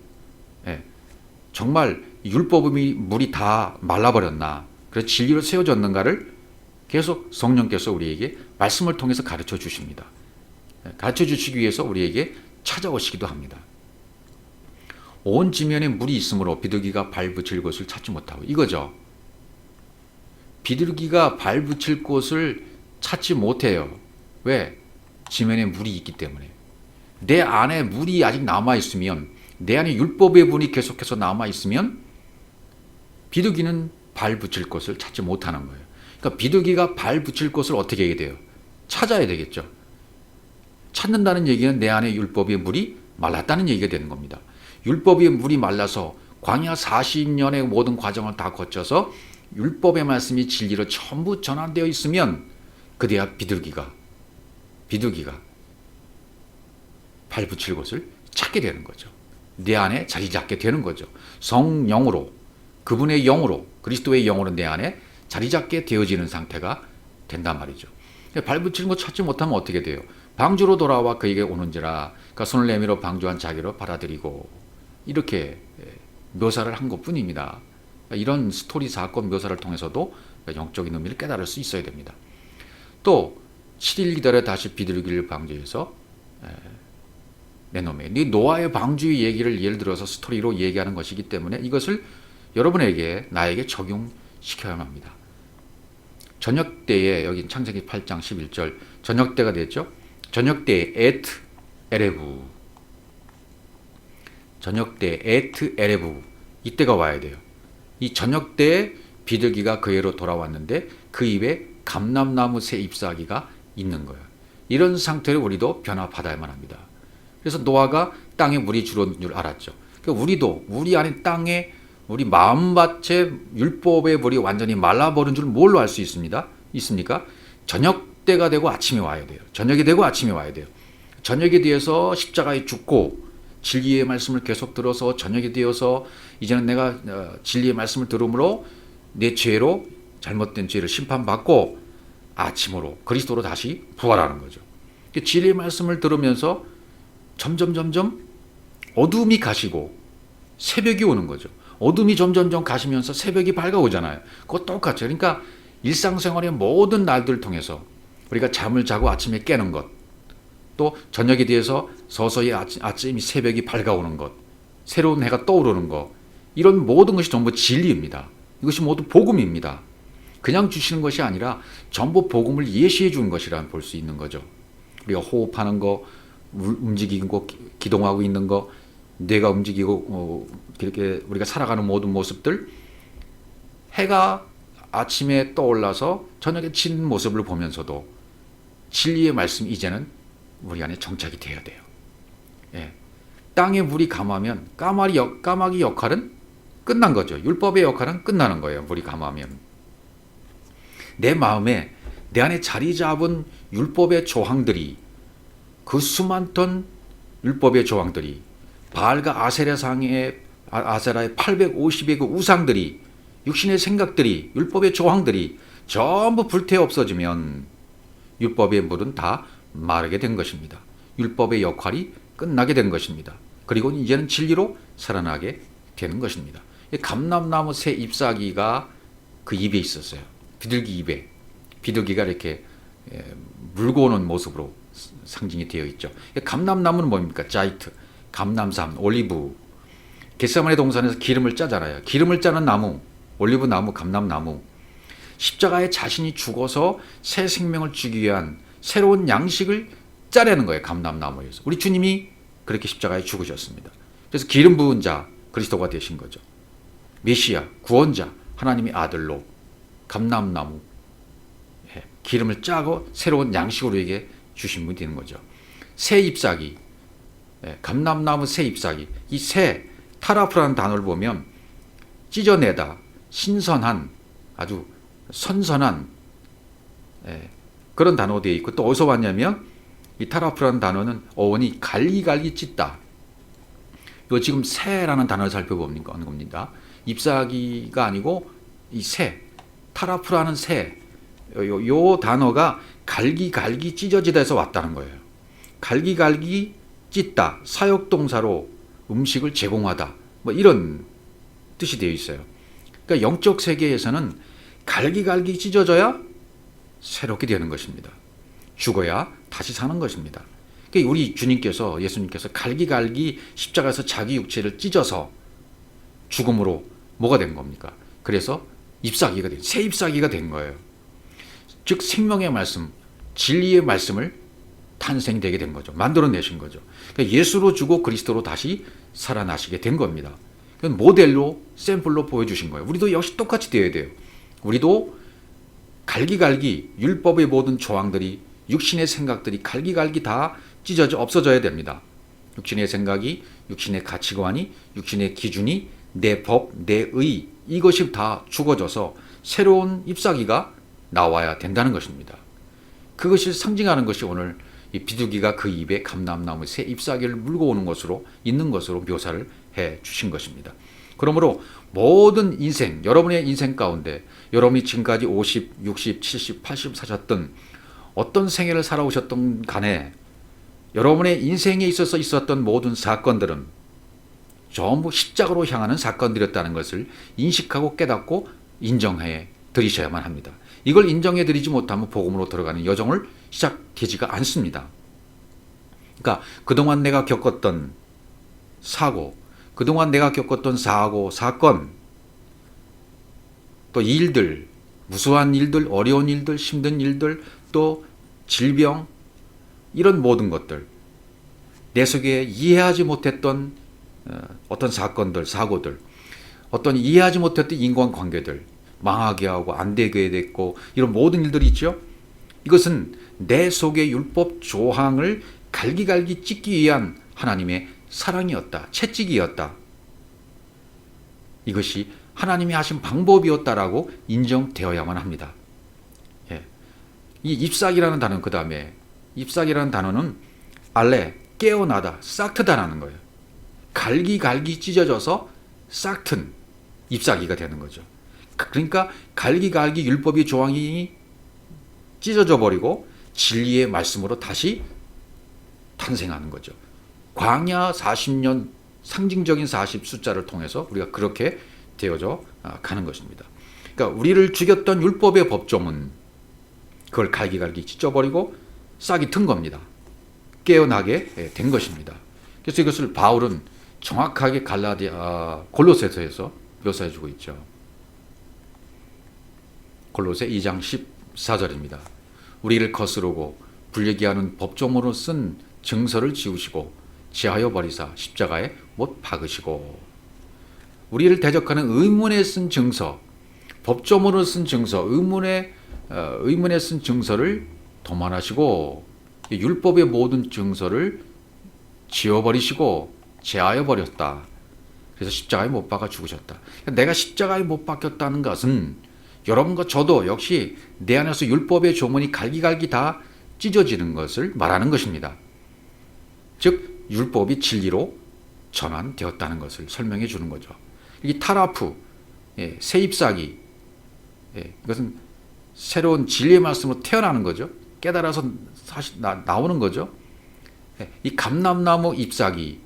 A: 정말 율법이 물이 다 말라버렸나, 그래서 진리로 세워졌는가를 계속 성령께서 우리에게 말씀을 통해서 가르쳐 주십니다. 가르쳐 주시기 위해서 우리에게 찾아오시기도 합니다. 온 지면에 물이 있으므로 비둘기가 발 붙일 곳을 찾지 못하고 이거죠. 비둘기가 발 붙일 곳을 찾지 못해요. 왜? 지면에 물이 있기 때문에. 내 안에 물이 아직 남아있으면, 내 안에 율법의 물이 계속해서 남아있으면 비둘기는 발 붙일 곳을 찾지 못하는 거예요. 그러니까 비둘기가 발 붙일 곳을 어떻게 해야 돼요? 찾아야 되겠죠. 찾는다는 얘기는 내 안에 율법의 물이 말랐다는 얘기가 되는 겁니다. 율법의 물이 말라서 광야 40년의 모든 과정을 다 거쳐서 율법의 말씀이 진리로 전부 전환되어 있으면 그래야 비둘기가 발 붙일 곳을 찾게 되는 거죠. 내 안에 자리 잡게 되는 거죠. 성령으로, 그분의 영으로, 그리스도의 영으로 내 안에 자리 잡게 되어지는 상태가 된단 말이죠. 발붙이는 거 찾지 못하면 어떻게 돼요? 방주로 돌아와 그에게 오는지라, 그러니까 손을 내밀어 방주한 자기로 받아들이고, 이렇게 묘사를 한 것뿐입니다. 이런 스토리 사건 묘사를 통해서도 영적인 의미를 깨달을 수 있어야 됩니다. 또 7일 기다려 다시 비둘기를 방주에서 내놓으며, 이 노아의 방주의 얘기를 예를 들어서 스토리로 얘기하는 것이기 때문에 이것을 여러분에게, 나에게 적용시켜야만 합니다. 저녁 때에, 여기 창세기 8장 11절, 저녁 때가 됐죠. 저녁 때에 에트 에레브, 저녁 때 에트 에레브, 이때가 와야 돼요. 이 저녁 때에 비둘기가 그에로 돌아왔는데 그 입에 감람나무 새 잎사귀가 있는 거예요. 이런 상태로 우리도 변화받아야만 합니다. 그래서 노아가 땅에 물이 줄어든 줄 알았죠. 그러니까 우리도 우리 안에 땅에, 우리 마음밭에 율법의 물이 완전히 말라버린 줄 뭘로 알 수 있습니까? 저녁 때가 되고 아침에 와야 돼요. 저녁이 되고 아침에 와야 돼요. 저녁이 되어서 십자가에 죽고 진리의 말씀을 계속 들어서 저녁이 되어서 이제는 내가 진리의 말씀을 들음으로 내 죄로, 잘못된 죄를 심판받고 아침으로 그리스도로 다시 부활하는 거죠. 진리의 말씀을 들으면서 점점 어둠이 가시고 새벽이 오는 거죠. 어둠이 점점 가시면서 새벽이 밝아오잖아요. 그거 똑같죠. 그러니까 일상생활의 모든 날들을 통해서 우리가 잠을 자고 아침에 깨는 것, 또 저녁에 대해서 서서히 아침이 새벽이 밝아오는 것, 새로운 해가 떠오르는 것, 이런 모든 것이 전부 진리입니다. 이것이 모두 복음입니다. 그냥 주시는 것이 아니라 전부 복음을 예시해 주는 것이라 볼 수 있는 거죠. 우리가 호흡하는 거, 움직이고 기동하고 있는 거, 뇌가 움직이고 이렇게 우리가 살아가는 모든 모습들, 해가 아침에 떠올라서 저녁에 친 모습을 보면서도 진리의 말씀이 이제는 우리 안에 정착이 되어야 돼요. 예. 땅에 물이 감하면 까마귀 역할은 끝난 거죠. 율법의 역할은 끝나는 거예요. 물이 감하면. 내 마음에, 내 안에 자리 잡은 율법의 조항들이, 그 수많던 율법의 조항들이, 바알과 아세라의 850의 그 우상들이, 육신의 생각들이, 율법의 조항들이 전부 불태워 없어지면 율법의 물은 다 마르게 된 것입니다. 율법의 역할이 끝나게 된 것입니다. 그리고 이제는 진리로 살아나게 되는 것입니다. 감람나무 새 잎사귀가 그 입에 있었어요. 비둘기 입에. 비둘기가 이렇게 물고 오는 모습으로 상징이 되어 있죠. 감람나무는 뭡니까? 자이트, 감람산, 올리브. 겟세마네 동산에서 기름을 짜잖아요. 기름을 짜는 나무, 올리브 나무, 감람나무. 십자가에 자신이 죽어서 새 생명을 주기 위한 새로운 양식을 짜내는 거예요. 감람나무에서. 우리 주님이 그렇게 십자가에 죽으셨습니다. 그래서 기름 부은 자, 그리스도가 되신 거죠. 메시아, 구원자, 하나님의 아들로 감람나무, 기름을 짜고 새로운 양식으로 우리에게 주신 분이 되는 거죠. 새 잎사귀, 감람나무 새 잎사귀. 이 새, 타라프라는 단어를 보면 찢어내다, 신선한, 아주 선선한 그런 단어가 되어 있고, 또 어디서 왔냐면 이 타라프라는 단어는 어원이 갈기갈기 찢다. 요 지금 새라는 단어를 살펴보는 겁니다. 잎사귀가 아니고 이 새, 타라프라는 새, 요 단어가 갈기갈기 찢어지다에서 왔다는 거예요. 갈기갈기 찢다, 사역동사로 음식을 제공하다, 뭐 이런 뜻이 되어 있어요. 그러니까 영적 세계에서는 갈기갈기 찢어져야 새롭게 되는 것입니다. 죽어야 다시 사는 것입니다. 그러니까 우리 주님께서, 예수님께서 갈기갈기 십자가에서 자기 육체를 찢어서 죽음으로 뭐가 된 겁니까? 그래서 잎사귀가 된, 새 잎사귀가 된 거예요. 즉 생명의 말씀, 진리의 말씀을 탄생되게 된 거죠. 만들어내신 거죠. 그러니까 예수로 죽고 그리스도로 다시 살아나시게 된 겁니다. 모델로, 샘플로 보여주신 거예요. 우리도 역시 똑같이 되어야 돼요. 우리도 갈기갈기 율법의 모든 조항들이, 육신의 생각들이 갈기갈기 다 찢어져 없어져야 됩니다. 육신의 생각이, 육신의 가치관이, 육신의 기준이, 내 법, 내 의, 이것이 다 죽어져서 새로운 잎사귀가 나와야 된다는 것입니다. 그것을 상징하는 것이 오늘 이 비둘기가 그 입에 감람나무 새 잎사귀를 물고 오는 것으로 있는 것으로 묘사를 해 주신 것입니다. 그러므로 모든 인생, 여러분의 인생 가운데 여러분이 지금까지 50, 60, 70, 80 사셨던 어떤 생애를 살아오셨던 간에 여러분의 인생에 있어서 있었던 모든 사건들은 전부 십자가로 향하는 사건들이었다는 것을 인식하고 깨닫고 인정해 드리셔야만 합니다. 이걸 인정해 드리지 못하면 복음으로 들어가는 여정을 시작되지가 않습니다. 그러니까 그동안 내가 겪었던 사고, 그동안 내가 겪었던 사고, 사건, 또 일들, 무수한 일들, 어려운 일들, 힘든 일들, 또 질병, 이런 모든 것들, 내 속에 이해하지 못했던 어떤 사건들, 사고들, 어떤 이해하지 못했던 인간관계들, 망하게 하고 안 되게 됐고 이런 모든 일들이 있죠. 이것은 내 속의 율법 조항을 갈기갈기 찢기 위한 하나님의 사랑이었다, 채찍이었다. 이것이 하나님이 하신 방법이었다라고 인정되어야만 합니다. 예. 이 잎사귀라는 단어, 그 다음에 잎사귀라는 단어는 알레, 깨어나다, 싹트다라는 거예요. 갈기갈기 찢어져서 싹튼 잎사귀가 되는 거죠. 그러니까 갈기갈기 율법의 조항이 찢어져 버리고 진리의 말씀으로 다시 탄생하는 거죠. 광야 40년 상징적인 40 숫자를 통해서 우리가 그렇게 되어져 가는 것입니다. 그러니까 우리를 죽였던 율법의 법조문, 그걸 갈기갈기 찢어버리고 싹이 튼 겁니다. 깨어나게 된 것입니다. 그래서 이것을 바울은 정확하게 골로새서에서 묘사해주고 있죠. 골로새 2장 14절입니다. 우리를 거스르고 불리게 하는 법조문으로 쓴 증서를 지우시고 제하여 버리사 십자가에 못 박으시고, 우리를 대적하는 의문에 쓴 증서, 법조문으로 쓴 증서, 의문에 쓴 증서를 도만하시고 율법의 모든 증서를 지워버리시고 제하여 버렸다. 그래서 십자가에 못 박아 죽으셨다. 내가 십자가에 못 박혔다는 것은 여러분과 저도 역시 내 안에서 율법의 조문이 갈기갈기 다 찢어지는 것을 말하는 것입니다. 즉 율법이 진리로 전환되었다는 것을 설명해 주는 거죠. 이 타라프, 새 잎사귀, 이것은 새로운 진리의 말씀으로 태어나는 거죠. 깨달아서 사실 나오는 거죠. 이 감람나무 잎사귀,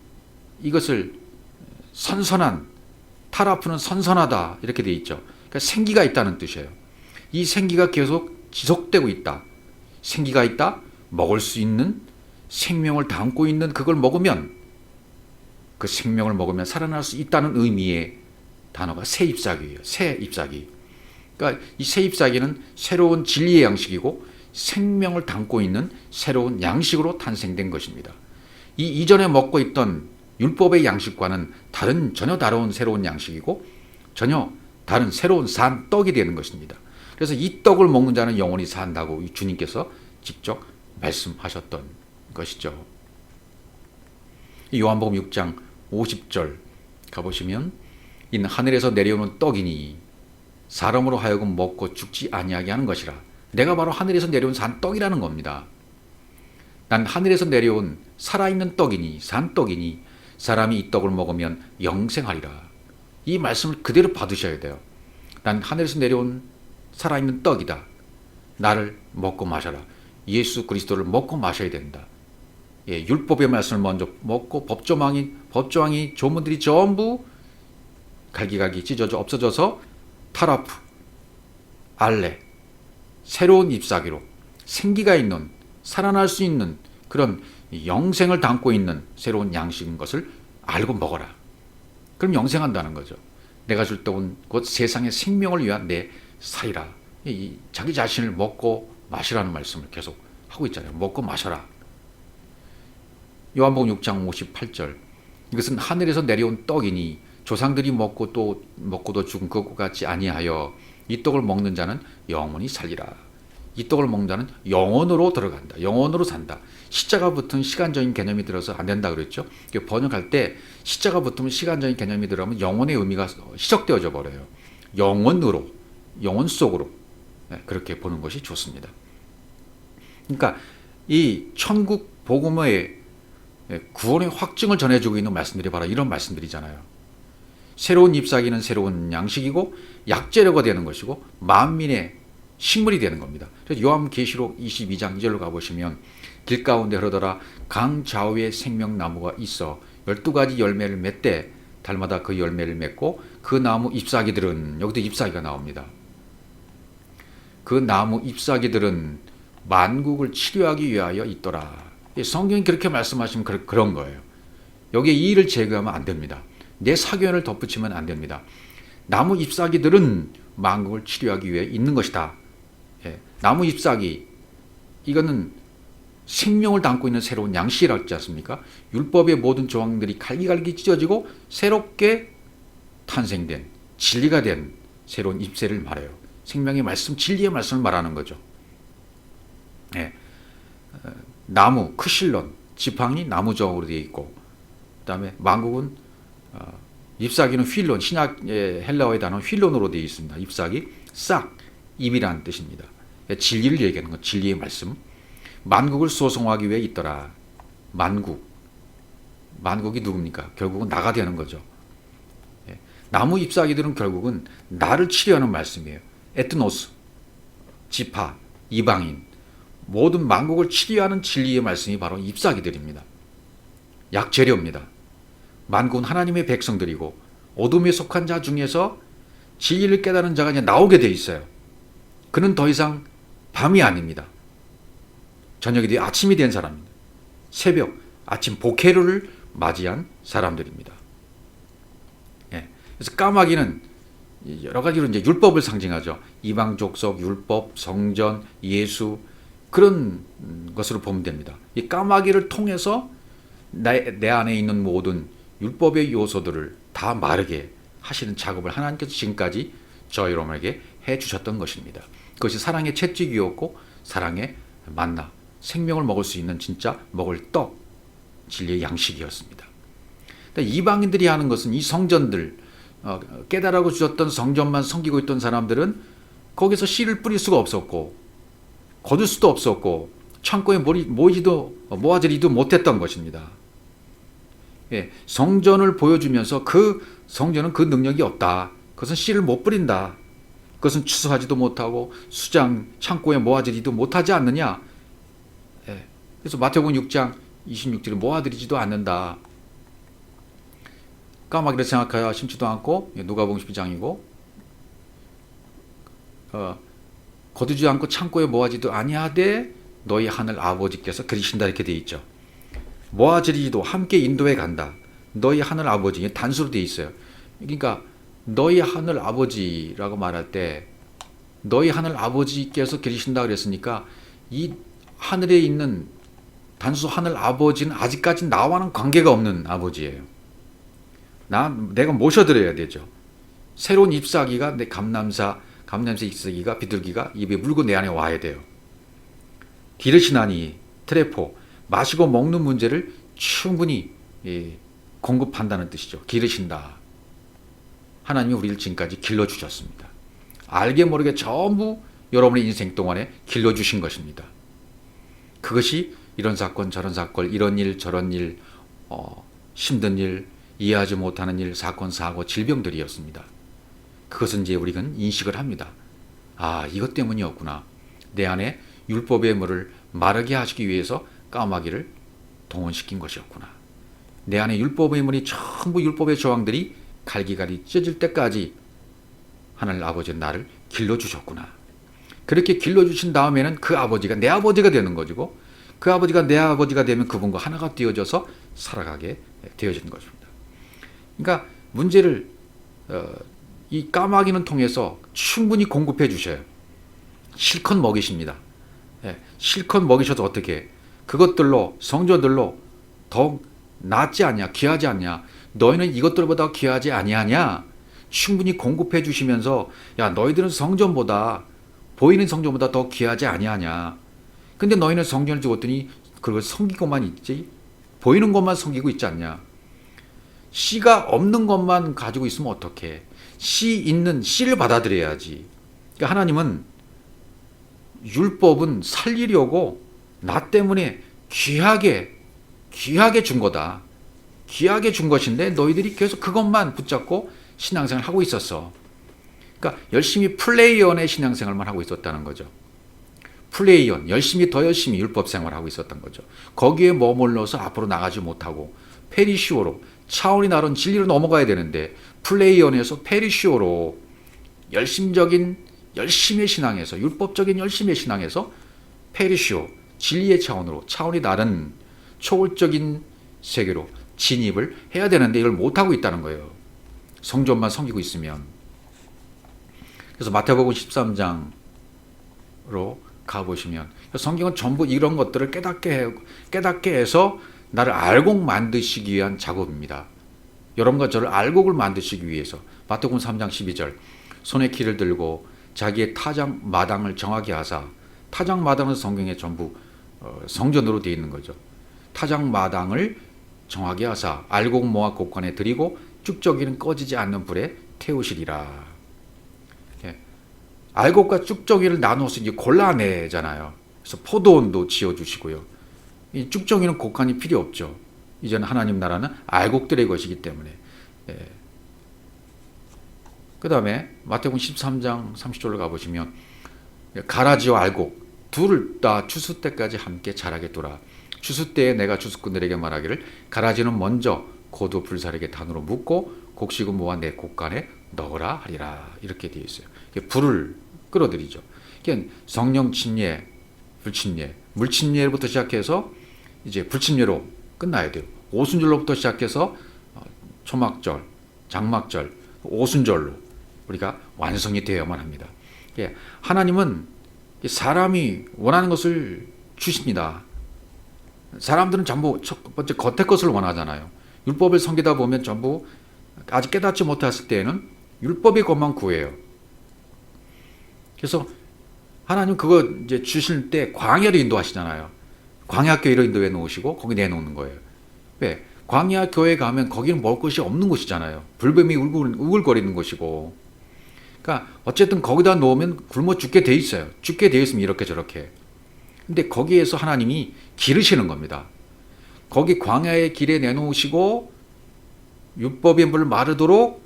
A: 이것을 선선한, 타라프는 선선하다 이렇게 돼 있죠. 그러니까 생기가 있다는 뜻이에요. 이 생기가 계속 지속되고 있다. 생기가 있다, 먹을 수 있는 생명을 담고 있는 그걸 먹으면, 그 생명을 먹으면 살아날 수 있다는 의미의 단어가 새 잎사귀예요. 새 잎사귀. 그러니까 이 새 잎사귀는 새로운 진리의 양식이고 생명을 담고 있는 새로운 양식으로 탄생된 것입니다. 이 이전에 먹고 있던 율법의 양식과는 전혀 다른 새로운 양식이고 전혀 다른 새로운 산 떡이 되는 것입니다. 그래서 이 떡을 먹는 자는 영원히 산다고 주님께서 직접 말씀하셨던 것이죠. 요한복음 6장 50절 가보시면, 이는 하늘에서 내려오는 떡이니 사람으로 하여금 먹고 죽지 아니하게 하는 것이라. 내가 바로 하늘에서 내려온 산 떡이라는 겁니다. 난 하늘에서 내려온 살아있는 떡이니, 산 떡이니 사람이 이 떡을 먹으면 영생하리라. 이 말씀을 그대로 받으셔야 돼요. 난 하늘에서 내려온 살아있는 떡이다. 나를 먹고 마셔라. 예수 그리스도를 먹고 마셔야 된다. 율법의 말씀을 먼저 먹고 법조항이 조문들이 전부 갈기갈기 찢어져 없어져서 타라프, 알레, 새로운 잎사귀로 생기가 있는, 살아날 수 있는 그런 영생을 담고 있는 새로운 양식인 것을 알고 먹어라. 그럼 영생한다는 거죠. 내가 줄 떡은 곧 세상의 생명을 위한 내 살이라. 자기 자신을 먹고 마시라는 말씀을 계속 하고 있잖아요. 먹고 마셔라. 요한복음 6장 58절. 이것은 하늘에서 내려온 떡이니 조상들이 먹고도 죽은 것 같지 아니하여 이 떡을 먹는 자는 영원히 살리라. 이 떡을 먹는 자는 영원으로 들어간다. 영원으로 산다. 십자가 붙은 시간적인 개념이 들어서 안 된다 그랬죠. 번역할 때 십자가 붙으면 시간적인 개념이 들어가면 영원의 의미가 희석되어져 버려요. 영원으로, 영원 속으로, 그렇게 보는 것이 좋습니다. 그러니까 이 천국 복음의 구원의 확증을 전해주고 있는 말씀들이 바로 이런 말씀들이잖아요. 새로운 잎사귀는 새로운 양식이고 약재료가 되는 것이고 만민의 식물이 되는 겁니다. 그래서 요한계시록 22장 2절로 가보시면 길 가운데 흐르더라 강 좌우에 생명나무가 있어 12가지 열매를 맺되 달마다 그 열매를 맺고 그 나무 잎사귀들은, 여기도 잎사귀가 나옵니다. 그 나무 잎사귀들은 만국을 치료하기 위하여 있더라. 성경이 그렇게 말씀하시면 그런 거예요. 여기에 이 일을 제거하면 안 됩니다. 내 사견을 덧붙이면 안 됩니다. 나무 잎사귀들은 만국을 치료하기 위해 있는 것이다. 나무 잎사귀, 이거는 생명을 담고 있는 새로운 양식이라고 했지 않습니까? 율법의 모든 조항들이 갈기갈기 찢어지고 새롭게 탄생된, 진리가 된 새로운 잎새를 말해요. 생명의 말씀, 진리의 말씀을 말하는 거죠. 나무, 크실론, 지팡이 나무정으로 되어 있고, 그 다음에 만국은 잎사귀는 휠론, 신약의 헬라어의 단어 휠론으로 되어 있습니다. 잎사귀, 싹, 잎이라는 뜻입니다. 진리를 얘기하는 것, 진리의 말씀. 만국을 소송하기 위해 있더라. 만국이 누굽니까? 결국은 나가 되는 거죠. 나무 잎사귀들은 결국은 나를 치료하는 말씀이에요. 에트노스, 지파, 이방인, 모든 만국을 치료하는 진리의 말씀이 바로 잎사귀들입니다. 약재료입니다. 만국은 하나님의 백성들이고 어둠에 속한 자 중에서 진리를 깨달은 자가 이제 나오게 돼 있어요. 그는 더 이상 밤이 아닙니다. 저녁이 되어 아침이 된 사람입니다. 새벽, 아침 복회를 맞이한 사람들입니다. 그래서 까마귀는 여러 가지로 이제 율법을 상징하죠. 이방 족속, 율법, 성전, 예수, 그런 것으로 보면 됩니다. 이 까마귀를 통해서 내 안에 있는 모든 율법의 요소들을 다 마르게 하시는 작업을 하나님께서 지금까지 저 여러분에게 해 주셨던 것입니다. 그것이 사랑의 채찍이었고 사랑의 만나, 생명을 먹을 수 있는 진짜 먹을 떡, 진리의 양식이었습니다. 이방인들이 하는 것은 이 성전들, 깨달아 주셨던 성전만 섬기고 있던 사람들은 거기서 씨를 뿌릴 수가 없었고 거둘 수도 없었고 창고에 모아지리도 못했던 것입니다. 성전을 보여주면서 그 성전은 그 능력이 없다. 그것은 씨를 못 뿌린다. 그것은 추수하지도 못하고 수장 창고에 모아지리도 못하지 않느냐. 그래서 마태복음 6장 26절에 모아들이지도 않는다. 까마귀를 생각하여 심지도 않고, 누가복음 12장이고 거두지 않고 창고에 모아지도 아니하되 너희 하늘 아버지께서 그리신다, 이렇게 되어 있죠. 모아지리도 함께 인도해 간다. 너희 하늘 아버지, 단수로 되어 있어요. 그러니까 너희 하늘 아버지라고 말할 때 너희 하늘 아버지께서 계신다 그랬으니까 이 하늘에 있는 단수 하늘 아버지는 아직까지 나와는 관계가 없는 아버지예요. 내가 모셔드려야 되죠. 새로운 잎사귀가 내 감남새 잎사귀가 비둘기가 입에 물고 내 안에 와야 돼요. 기르시나니 트레포, 마시고 먹는 문제를 충분히 공급한다는 뜻이죠. 기르신다. 하나님이 우리를 지금까지 길러주셨습니다. 알게 모르게 전부 여러분의 인생 동안에 길러주신 것입니다. 그것이 이런 사건 저런 사건, 이런 일 저런 일, 힘든 일, 이해하지 못하는 일, 사건 사고, 질병들이었습니다. 그것은 이제 우리가 인식을 합니다. 아, 이것 때문이었구나. 내 안에 율법의 물을 마르게 하시기 위해서 까마귀를 동원시킨 것이었구나. 내 안에 율법의 물이 전부 율법의 조항들이 갈기갈기 찢어질 때까지 하늘 아버지는 나를 길러주셨구나. 그렇게 길러주신 다음에는 그 아버지가 내 아버지가 되는 것이고 그 아버지가 내 아버지가 되면 그분과 하나가 되어져서 살아가게 되어지는 것입니다. 그러니까 문제를 이 까마귀는 통해서 충분히 공급해 주셔요. 실컷 먹이십니다. 실컷 먹이셔도 어떻게 그것들로 성전들로 더욱 낫지 않냐, 귀하지 않냐, 너희는 이것들보다 귀하지 아니하냐, 충분히 공급해 주시면서 야, 너희들은 성전보다 보이는 성전보다 더 귀하지 아니하냐. 근데 너희는 성전을 주었더니 그걸 섬기고만 있지, 보이는 것만 섬기고 있지 않냐. 씨가 없는 것만 가지고 있으면 어떡해. 씨 있는 씨를 받아들여야지. 그러니까 하나님은 율법은 살리려고 나 때문에 귀하게 준 거다. 귀하게 준 것인데 너희들이 계속 그것만 붙잡고 신앙생활을 하고 있었어. 그러니까 열심히 플레이언의 신앙생활만 하고 있었다는 거죠. 플레이언, 더 열심히 율법 생활하고 있었던 거죠. 거기에 머물러서 앞으로 나가지 못하고 페리시오로 차원이 다른 진리로 넘어가야 되는데 플레이언에서 페리시오로 열심의 신앙에서 율법적인 열심의 신앙에서 페리시오 진리의 차원이 다른 초월적인 세계로 진입을 해야 되는데 이걸 못하고 있다는 거예요. 성전만 섬기고 있으면. 그래서 마태복음 13장으로 가보시면 성경은 전부 이런 것들을 깨닫게 해서 나를 알곡 만드시기 위한 작업입니다. 여러분과 저를 알곡을 만드시기 위해서. 마태복음 3장 12절 손에 키를 들고 자기의 타작 마당을 정하게 하사. 타작 마당은 성경에 전부 성전으로 되어 있는 거죠. 타작 마당을 정하게 하사 알곡 모아 곡간에 드리고 쭉저기는 꺼지지 않는 불에 태우시리라. 예. 알곡과 쭉저기를 나눠서 이제 골라내잖아요. 그래서 포도원도 지어주시고요. 이 쭉저기는 곡간이 필요 없죠. 이제는 하나님 나라는 알곡들의 것이기 때문에. 예. 그 다음에 마태복음 13장 30절로 가보시면 가라지와 알곡 둘을 다 추수 때까지 함께 자라게 둬라. 추수 때에 내가 추수꾼들에게 말하기를 가라지는 먼저 고도 불사르게 단으로 묶고 곡식은 모아 내 곡간에 넣으라 하리라. 이렇게 되어 있어요. 불을 끌어들이죠. 성령 침례, 불침례, 물침례부터 시작해서 이제 불침례로 끝나야 돼요. 오순절로부터 시작해서 초막절, 장막절, 오순절로 우리가 완성이 되어야만 합니다. 하나님은 사람이 원하는 것을 주십니다. 사람들은 전부 첫 번째 겉의 것을 원하잖아요. 율법을 섬기다 보면 전부 아직 깨닫지 못했을 때에는 율법의 것만 구해요. 그래서 하나님 그거 이제 주실 때 광야로 인도하시잖아요. 광야 교회로 인도해 놓으시고 거기 내놓는 거예요. 왜? 광야 교회 가면 거기는 먹을 것이 없는 곳이잖아요. 불뱀이 우글거리는 곳이고. 그러니까 어쨌든 거기다 놓으면 굶어 죽게 돼 있어요. 죽게 돼 있으면 이렇게 저렇게. 근데 거기에서 하나님이 기르시는 겁니다. 거기 광야의 길에 내놓으시고 율법의 물 마르도록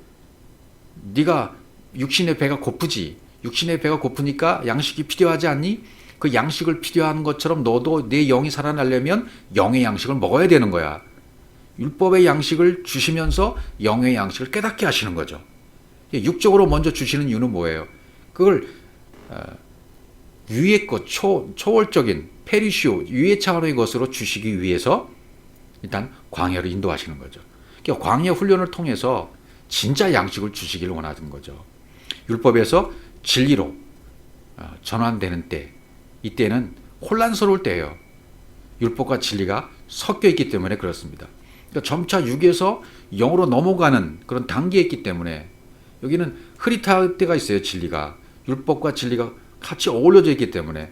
A: 네가 육신의 배가 고프지. 육신의 배가 고프니까 양식이 필요하지 않니? 그 양식을 필요한 것처럼 너도 내 영이 살아나려면 영의 양식을 먹어야 되는 거야. 율법의 양식을 주시면서 영의 양식을 깨닫게 하시는 거죠. 육적으로 먼저 주시는 이유는 뭐예요? 그걸 위의 것, 초월적인 페리시오, 위의 차원의 것으로 주시기 위해서 일단 광야로 인도하시는 거죠. 그러니까 광야 훈련을 통해서 진짜 양식을 주시기를 원하는 거죠. 율법에서 진리로 전환되는 때, 이때는 혼란스러울 때예요. 율법과 진리가 섞여 있기 때문에 그렇습니다. 그러니까 점차 육에서 영으로 넘어가는 그런 단계에 있기 때문에 여기는 흐릿할 때가 있어요. 진리가. 율법과 진리가 같이 어울려져 있기 때문에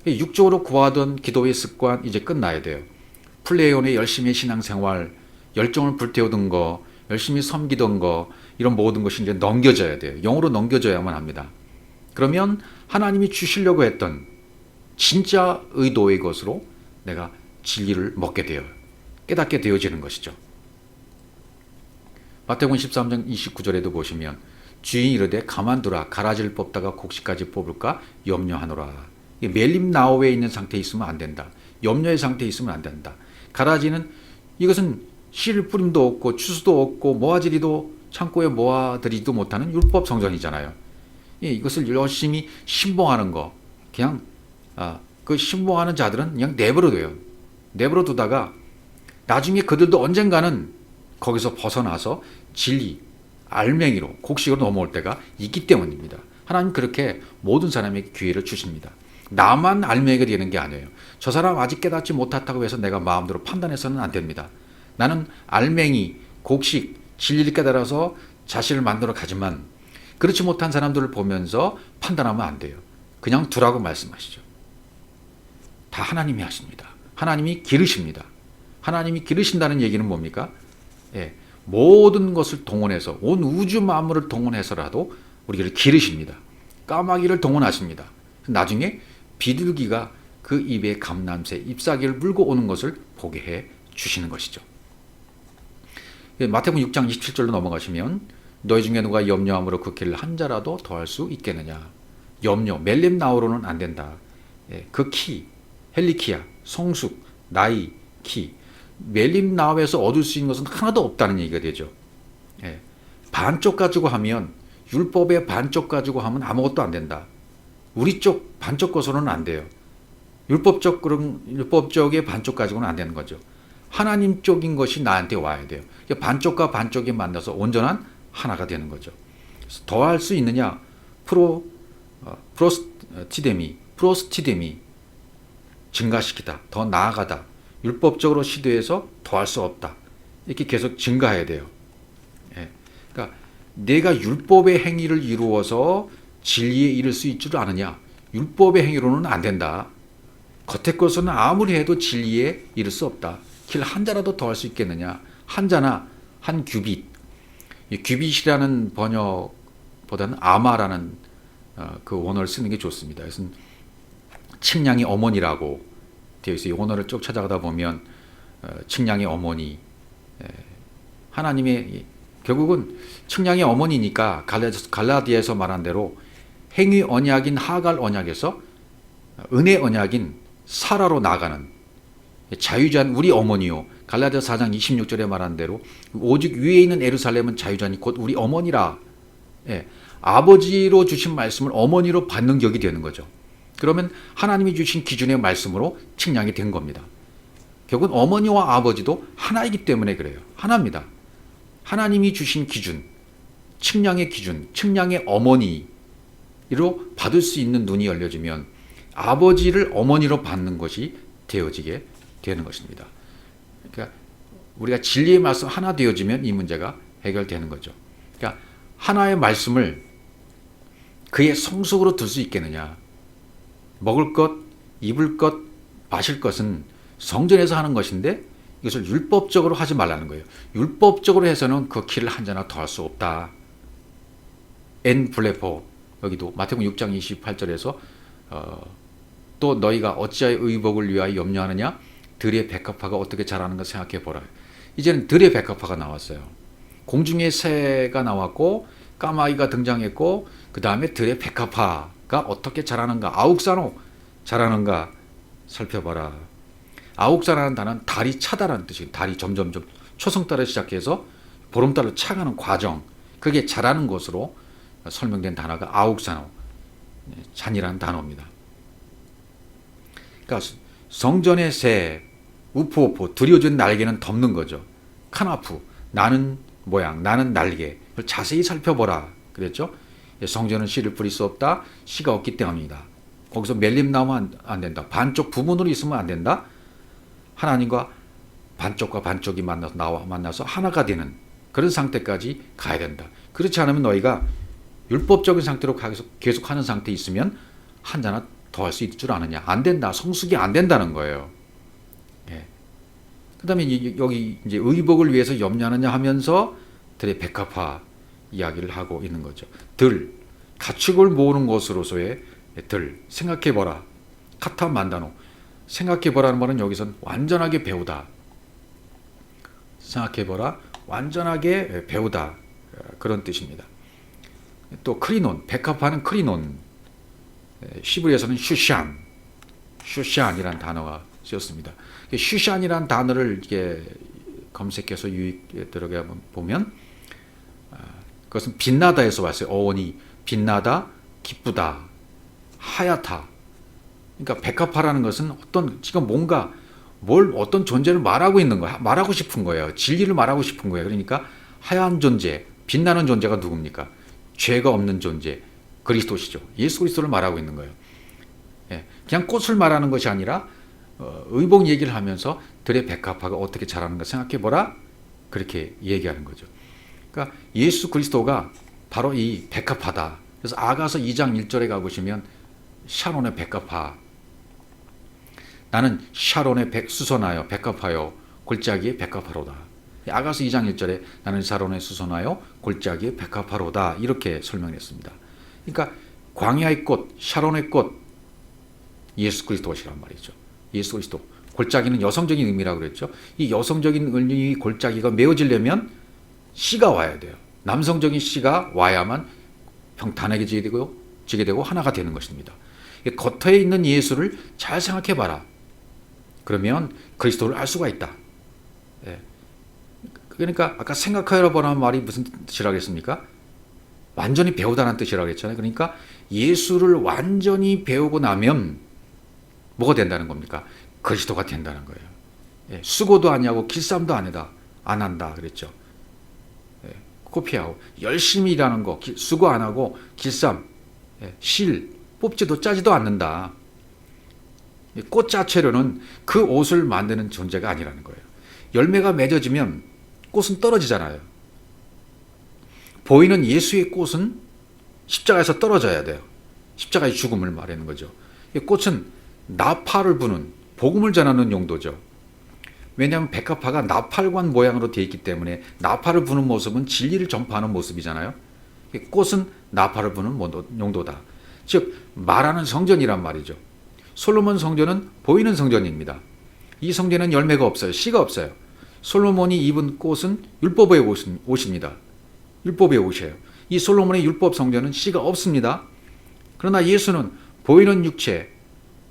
A: 육적으로 구하던 기도의 습관 이제 끝나야 돼요. 플레이온의 열심히 신앙생활, 열정을 불태우던 거, 열심히 섬기던 거, 이런 모든 것이 이제 넘겨져야 돼요. 영으로 넘겨져야만 합니다. 그러면 하나님이 주시려고 했던 진짜 의도의 것으로 내가 진리를 먹게 되어요. 깨닫게 되어지는 것이죠. 마태복음 13장 29절에도 보시면 주인이 이르되 가만두라 가라지를 뽑다가 곡식까지 뽑을까 염려하노라. 멜림 나오에 있는 상태에 있으면 안 된다. 염려의 상태에 있으면 안 된다. 가라지는 이것은 씨 뿌림도 없고 추수도 없고 모아지리도 창고에 모아들이지도 못하는 율법 성전이잖아요. 이것을 열심히 신봉하는 거 그냥 그 신봉하는 자들은 그냥 내버려둬요. 내버려두다가 나중에 그들도 언젠가는 거기서 벗어나서 진리, 알맹이로 곡식으로 넘어올 때가 있기 때문입니다. 하나님 그렇게 모든 사람에게 기회를 주십니다. 나만 알맹이가 되는 게 아니에요. 저 사람 아직 깨닫지 못했다고 해서 내가 마음대로 판단해서는 안 됩니다. 나는 알맹이, 곡식, 진리를 깨달아서 자신을 만들어 가지만 그렇지 못한 사람들을 보면서 판단하면 안 돼요. 그냥 두라고 말씀하시죠. 다 하나님이 하십니다. 하나님이 기르십니다. 하나님이 기르신다는 얘기는 뭡니까? 모든 것을 동원해서 온 우주 만물을 동원해서라도 우리를 기르십니다. 까마귀를 동원하십니다. 나중에 비둘기가 그 입에 감람새, 잎사귀를 물고 오는 것을 보게 해 주시는 것이죠. 마태복음 6장 27절로 넘어가시면 너희 중에 누가 염려함으로 그 길을 한 자라도 더할 수 있겠느냐. 염려, 멜렘나우로는 안 된다. 그 키, 헬리키아, 성숙, 나이, 키, 멜림나우에서 얻을 수 있는 것은 하나도 없다는 얘기가 되죠. 반쪽 가지고 하면, 율법의 반쪽 가지고 하면 아무것도 안 된다. 우리 쪽 반쪽 것으로는 안 돼요. 율법적의 반쪽 가지고는 안 되는 거죠. 하나님 쪽인 것이 나한테 와야 돼요. 반쪽과 반쪽이 만나서 온전한 하나가 되는 거죠. 더할 수 있느냐? 프로스티데미, 증가시키다, 더 나아가다. 율법적으로 시도해서 더할 수 없다. 이렇게 계속 증가해야 돼요. 그러니까 내가 율법의 행위를 이루어서 진리에 이를 수 있지를 않으냐? 율법의 행위로는 안 된다. 겉의 것은 아무리 해도 진리에 이를 수 없다. 길 한 자라도 더 할 수 있겠느냐? 한 자나 한 규빗. 이 규빗이라는 번역보다는 아마라는 그 원어를 쓰는 게 좋습니다. 그래서 측량의 어머니라고 되어 있어요. 이 원어를 쭉 찾아가다 보면 측량의 어머니, 하나님의 결국은 측량의 어머니니까 갈라디아에서 말한 대로 행위 언약인 하갈 언약에서 은혜 언약인 사라로 나가는 자유자는 우리 어머니요. 갈라디아서 4장 26절에 말한 대로 오직 위에 있는 예루살렘은 자유자니 곧 우리 어머니라. 아버지로 주신 말씀을 어머니로 받는 격이 되는 거죠. 그러면 하나님이 주신 기준의 말씀으로 측량이 된 겁니다. 결국은 어머니와 아버지도 하나이기 때문에 그래요. 하나입니다. 하나님이 주신 기준, 측량의 기준, 측량의 어머니로 받을 수 있는 눈이 열려지면 아버지를 어머니로 받는 것이 되어지게 되는 것입니다. 그러니까 우리가 진리의 말씀 하나 되어지면 이 문제가 해결되는 거죠. 그러니까 하나의 말씀을 그의 성숙으로 들 수 있겠느냐. 먹을 것, 입을 것, 마실 것은 성전에서 하는 것인데 이것을 율법적으로 하지 말라는 거예요. 율법적으로 해서는 그 길을 한 자나 더 할 수 없다. 엔 블레포 여기도 마태복음 6장 28절에서 또 너희가 어찌하여 의복을 위하여 염려하느냐? 들의 백합화가 어떻게 자라는가 생각해 보라. 이제는 들의 백합화가 나왔어요. 공중의 새가 나왔고 까마귀가 등장했고 그 다음에 들의 백합화가 어떻게 자라는가, 아욱사노 자라는가 살펴봐라. 아욱사라는 단어는 달이 차다라는 뜻이에요. 달이 점점점 초승달을 시작해서 보름달로 차가는 과정, 그게 자라는 것으로 설명된 단어가 아욱사노, 잔이라는 단어입니다. 그러니까 성전의 새, 우프오프, 드리워진 날개는 덮는 거죠. 카나프, 나는 모양, 나는 날개. 그걸 자세히 살펴보라 그랬죠. 성전은 씨를 뿌릴 수 없다. 씨가 없기 때문이다. 거기서 멜림 나오면 안 된다. 반쪽 부분으로 있으면 안 된다. 하나님과 반쪽과 반쪽이 만나서 하나가 되는 그런 상태까지 가야 된다. 그렇지 않으면 너희가 율법적인 상태로 계속 하는 상태에 있으면 한 자나 더 할 수 있을 줄 아느냐. 안 된다. 성숙이 안 된다는 거예요. 그 다음에 여기 이제 의복을 위해서 염려하느냐 하면서 들의 백합화 이야기를 하고 있는 거죠. 들, 가축을 모으는 것으로서의 들, 생각해보라. 카타 만다노. 생각해보라는 말은 여기선 완전하게 배우다. 생각해보라. 완전하게 배우다. 그런 뜻입니다. 또 크리논, 백합화는 크리논. 시브리에서는 슈샨이라는 단어가 쓰였습니다. 슈샨이라는 단어를 이렇게 검색해서 유익에 들어가 보면 그것은 빛나다에서 왔어요. 어원이 빛나다, 기쁘다, 하얗다. 그러니까 백합화라는 것은 지금 뭔가 어떤 존재를 말하고 있는 거야. 말하고 싶은 거예요. 진리를 말하고 싶은 거예요. 그러니까 하얀 존재, 빛나는 존재가 누굽니까? 죄가 없는 존재, 그리스도시죠. 예수 그리스도를 말하고 있는 거예요. 그냥 꽃을 말하는 것이 아니라 의복 얘기를 하면서 들의 백합화가 어떻게 자라는가 생각해보라. 그렇게 얘기하는 거죠. 그러니까 예수 그리스도가 바로 이 백합화다. 그래서 아가서 2장 1절에 가보시면 샤론의 백합화, 나는 샤론의 수선하여 백합하여 골짜기의 백합화로다. 아가서 2장 1절에 나는 샤론의 수선하여 골짜기의 백합화로다. 이렇게 설명했습니다. 그러니까 광야의 꽃, 샤론의 꽃, 예수 그리스도시란 말이죠. 예수 그리스도. 골짜기는 여성적인 의미라고 그랬죠. 이 여성적인 의미 골짜기가 메워지려면 씨가 와야 돼요. 남성적인 씨가 와야만 평탄하게 지게 되고 하나가 되는 것입니다. 겉에 있는 예수를 잘 생각해 봐라. 그러면 그리스도를 알 수가 있다. 예. 그러니까 아까 생각하여 보라는 말이 무슨 뜻이라고 했습니까? 완전히 배우다는 뜻이라고 했잖아요. 그러니까 예수를 완전히 배우고 나면 뭐가 된다는 겁니까? 그리스도가 된다는 거예요. 예. 수고도 아니하고 길쌈도 안 한다 그랬죠. 예. 코피하고 열심히 일하는 거, 수고 안 하고 길쌈, 실, 뽑지도 짜지도 않는다. 꽃 자체로는 그 옷을 만드는 존재가 아니라는 거예요. 열매가 맺어지면 꽃은 떨어지잖아요. 보이는 예수의 꽃은 십자가에서 떨어져야 돼요. 십자가의 죽음을 말하는 거죠. 꽃은 나팔을 부는 복음을 전하는 용도죠. 왜냐하면 백합화가 나팔관 모양으로 되어 있기 때문에 나팔을 부는 모습은 진리를 전파하는 모습이잖아요. 꽃은 나팔을 부는 용도다. 즉 말하는 성전이란 말이죠. 솔로몬 성전은 보이는 성전입니다. 이 성전에는 열매가 없어요. 씨가 없어요. 솔로몬이 입은 꽃은 율법의 옷입니다. 율법의 옷이에요. 이 솔로몬의 율법 성전은 씨가 없습니다. 그러나 예수는 보이는 육체,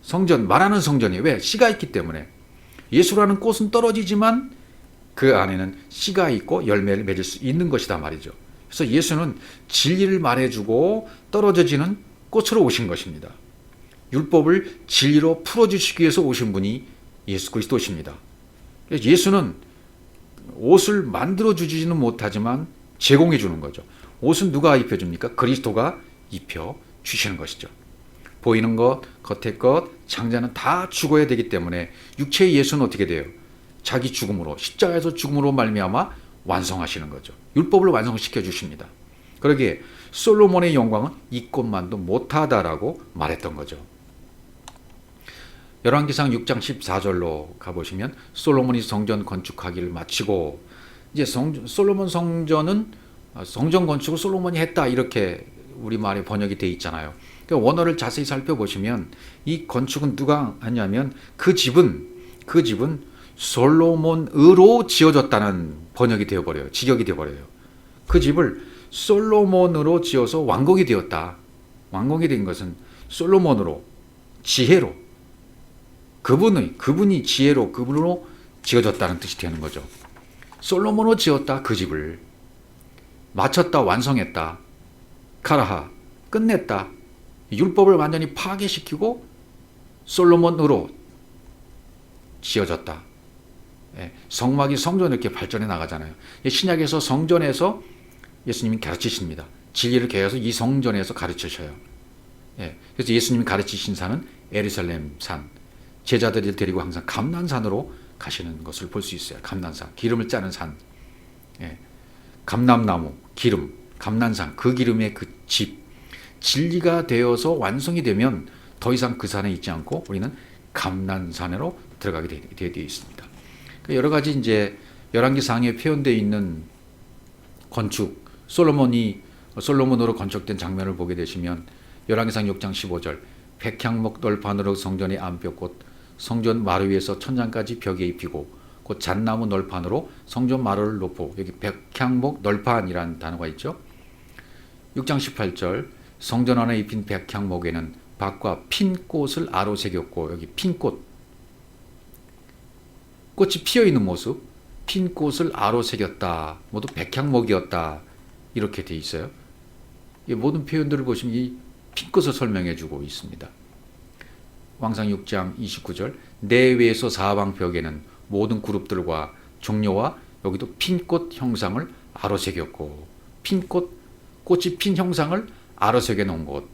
A: 성전, 말하는 성전이에요. 왜? 씨가 있기 때문에. 예수라는 꽃은 떨어지지만 그 안에는 씨가 있고 열매를 맺을 수 있는 것이다 말이죠. 그래서 예수는 진리를 말해주고 떨어져지는 꽃으로 오신 것입니다. 율법을 진리로 풀어주시기 위해서 오신 분이 예수 그리스도십니다. 예수는 옷을 만들어주지는 못하지만 제공해 주는 거죠. 옷은 누가 입혀줍니까? 그리스도가 입혀주시는 것이죠. 보이는 것, 겉의 것, 장자는 다 죽어야 되기 때문에 육체의 예수는 어떻게 돼요? 자기 죽음으로, 십자가에서 죽음으로 말미암아 완성하시는 거죠. 율법을 완성시켜 주십니다. 그러기에 솔로몬의 영광은 이 꽃만도 못하다라고 말했던 거죠. 열왕기상 6장 14절로 가보시면 솔로몬이 성전 건축하기를 마치고 이제 솔로몬 성전 건축을 솔로몬이 했다 이렇게 우리말에 번역이 돼 있잖아요. 그러니까 원어를 자세히 살펴보시면 이 건축은 누가 하냐면 그 집은 솔로몬으로 지어졌다는 번역이 되어버려요. 직역이 되어버려요. 그 집을 솔로몬으로 지어서 왕궁이 되었다. 왕궁이 된 것은 솔로몬으로, 지혜로, 그분이 지혜로, 그분으로 지어졌다는 뜻이 되는 거죠. 솔로몬으로 지었다. 그 집을 마쳤다, 완성했다, 카라하, 끝냈다. 율법을 완전히 파괴시키고 솔로몬으로 지어졌다. 성막이 성전 이렇게 발전해 나가잖아요. 신약에서 성전에서 예수님이 가르치십니다. 진리를 개해서 이 성전에서 가르치셔요. 그래서 예수님이 가르치신 산은 예루살렘 산. 제자들을 데리고 항상 감난산으로 가시는 것을 볼 수 있어요. 감난산, 기름을 짜는 산. 감람나무, 기름, 감난산, 그 기름의 그 집. 진리가 되어서 완성이 되면 더 이상 그 산에 있지 않고 우리는 감난산으로 들어가게 되어 있습니다. 여러 가지 이제 열왕기상에 표현되어 있는 건축, 솔로몬으로 건축된 장면을 보게 되시면 열왕기상 6장 15절 백향목 널판으로 성전의 안벽꽃 성전 마루 위에서 천장까지 벽에 입히고 곧 잣나무 널판으로 성전 마루를 높고 여기 백향목 널판이라는 단어가 있죠. 6장 18절 성전 안에 입힌 백향목에는 밭과 핀 꽃을 아로 새겼고 여기 핀 꽃 꽃이 피어 있는 모습 핀 꽃을 아로 새겼다. 모두 백향목이었다. 이렇게 돼 있어요. 이 모든 표현들을 보시면 이 핀꽃을 설명해 주고 있습니다. 왕상 6장 29절 내외에서 사방 벽에는 모든 그룹들과 종려와 여기도 핀꽃 형상을 아로 새겼고 꽃이 핀 형상을 아로 새겨 놓은 곳.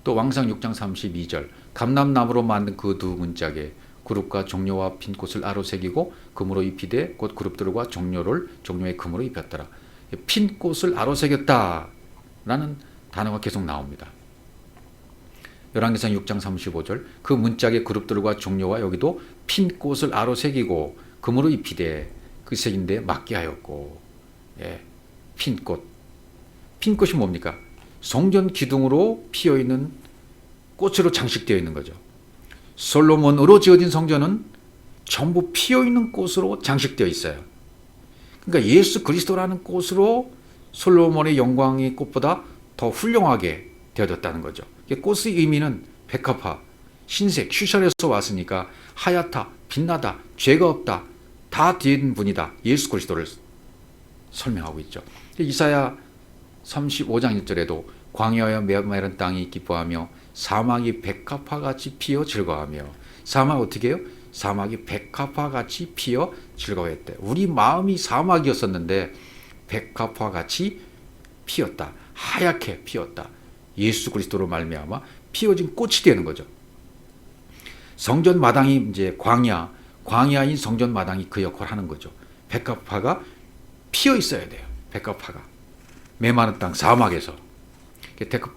A: 또 왕상 6장 32절 감람나무로 만든 그 두 문짝에 그룹과 종려와 핀꽃을 아로 새기고 금으로 입히되 곧 그룹들과 종려의 금으로 입혔더라. 핀꽃을 아로 새겼다라는 단어가 계속 나옵니다. 열왕기상 6장 35절 그 문짝의 그룹들과 종려와 여기도 핀꽃을 아로 새기고 금으로 입히되 그 색인데 맞게 하였고. 핀꽃이 뭡니까? 성전 기둥으로 피어있는 꽃으로 장식되어 있는 거죠. 솔로몬으로 지어진 성전은 전부 피어있는 꽃으로 장식되어 있어요. 그러니까 예수 그리스도라는 꽃으로 솔로몬의 영광의 꽃보다 더 훌륭하게 되어졌다는 거죠. 꽃의 의미는 백합화, 흰색, 슈샬에서 왔으니까 하얗다, 빛나다, 죄가 없다, 다 된 분이다. 예수 그리스도를 설명하고 있죠. 이사야 35장 1절에도 광야와 메마른 땅이 기뻐하며 사막이 백합화같이 피어 즐거워하며, 사막 어떻게 해요? 사막이 백합화같이 피어 즐거워했대. 우리 마음이 사막이었었는데 백합화같이 피었다. 하얗게 피었다. 예수 그리스도로 말미암아 피어진 꽃이 되는 거죠. 성전 마당이 이제 광야인 성전 마당이 그 역할을 하는 거죠. 백합화가 피어 있어야 돼요. 백합화가 메마른 땅 사막에서.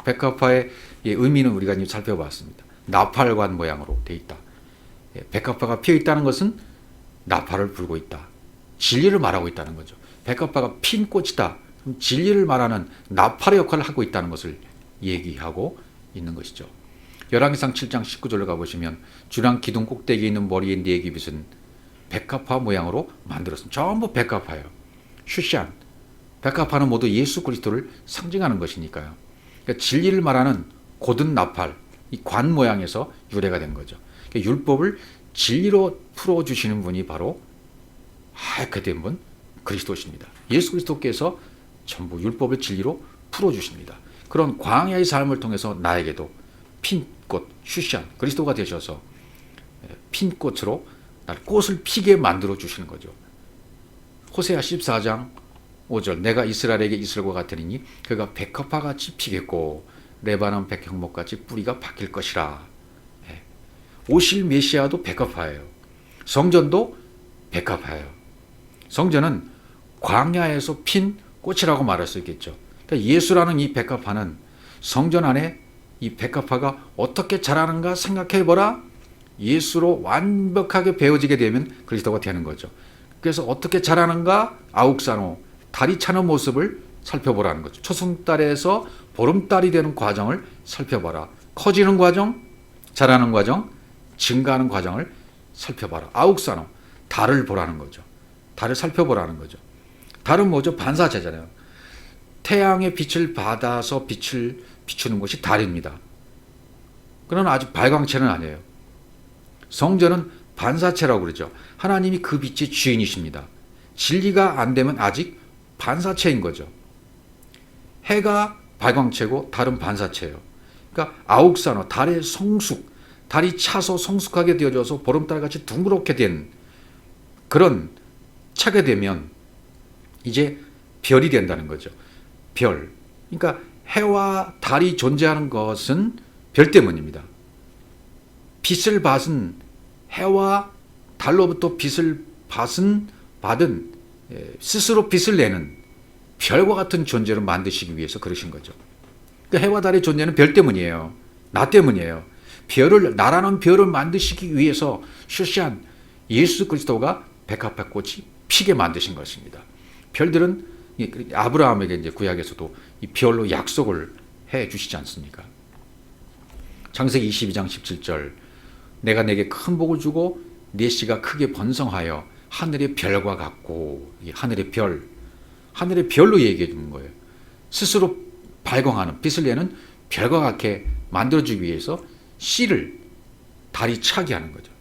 A: 백합화의 의미는 우리가 이제 살펴봤습니다. 나팔관 모양으로 되어 있다. 백합화가 피어 있다는 것은 나팔을 불고 있다. 진리를 말하고 있다는 거죠. 백합화가 핀 꽃이다. 그럼 진리를 말하는 나팔의 역할을 하고 있다는 것을 얘기하고 있는 것이죠. 열왕기상 7장 19절로 가보시면 주랑 기둥 꼭대기에 있는 머리에 4개 빛은 백합화 모양으로 만들었습니다. 전부 백합화예요. 슈샨. 백합화는 모두 예수 그리스도를 상징하는 것이니까요. 그러니까 진리를 말하는 고든 나팔, 이 관 모양에서 유래가 된 거죠. 그러니까 율법을 진리로 풀어주시는 분이 바로 하얗게 된 분, 그리스도십니다. 예수 그리스도께서 전부 율법을 진리로 풀어주십니다. 그런 광야의 삶을 통해서 나에게도 핀꽃, 슈샨, 그리스도가 되셔서 핀꽃으로 날 꽃을 피게 만들어 주시는 거죠. 호세아 14장 5절, 내가 이스라엘에게 이슬과 같으리니 그가 백합화같이 피겠고 레바논 백향목같이 뿌리가 바뀔 것이라. 오실 메시아도 백합화예요. 성전도 백합화예요. 성전은 광야에서 핀 꽃이라고 말할 수 있겠죠. 그러니까 예수라는 이 백합화는 성전 안에 이 백합화가 어떻게 자라는가 생각해보라. 예수로 완벽하게 베어지게 되면 그리스도가 되는 거죠. 그래서 어떻게 자라는가, 아욱산호, 달이 차는 모습을 살펴보라는 거죠. 초승달에서 보름달이 되는 과정을 살펴봐라. 커지는 과정, 자라는 과정, 증가하는 과정을 살펴봐라. 아욱산호, 달을 보라는 거죠. 달을 살펴보라는 거죠. 달은 뭐죠? 반사체잖아요. 태양의 빛을 받아서 빛을 비추는 것이 달입니다. 그러나 아직 발광체는 아니에요. 성전은 반사체라고 그러죠. 하나님이 그 빛의 주인이십니다. 진리가 안 되면 아직 반사체인 거죠. 해가 발광체고 달은 반사체예요. 그러니까 아욱산호, 달의 성숙, 달이 차서 성숙하게 되어져서 보름달같이 둥그렇게 된 그런 차게 되면 이제 별이 된다는 거죠. 별. 그러니까 해와 달이 존재하는 것은 별 때문입니다. 빛을 받은 해와 달로부터 빛을 받은 스스로 빛을 내는 별과 같은 존재를 만드시기 위해서 그러신 거죠. 그러니까 해와 달의 존재는 별 때문이에요. 나 때문이에요. 나라는 별을 만드시기 위해서 슈시안 예수 그리스도가 백합화꽃이 피게 만드신 것입니다. 별들은 아브라함에게 이제 구약에서도 이 별로 약속을 해 주시지 않습니까? 창세기 22장 17절, 내가 내게 큰 복을 주고 네 씨가 크게 번성하여 하늘의 별과 같고, 하늘의 별로 얘기해 주는 거예요. 스스로 발광하는 빛을 내는 별과 같게 만들어주기 위해서 씨를 달이 차게 하는 거죠.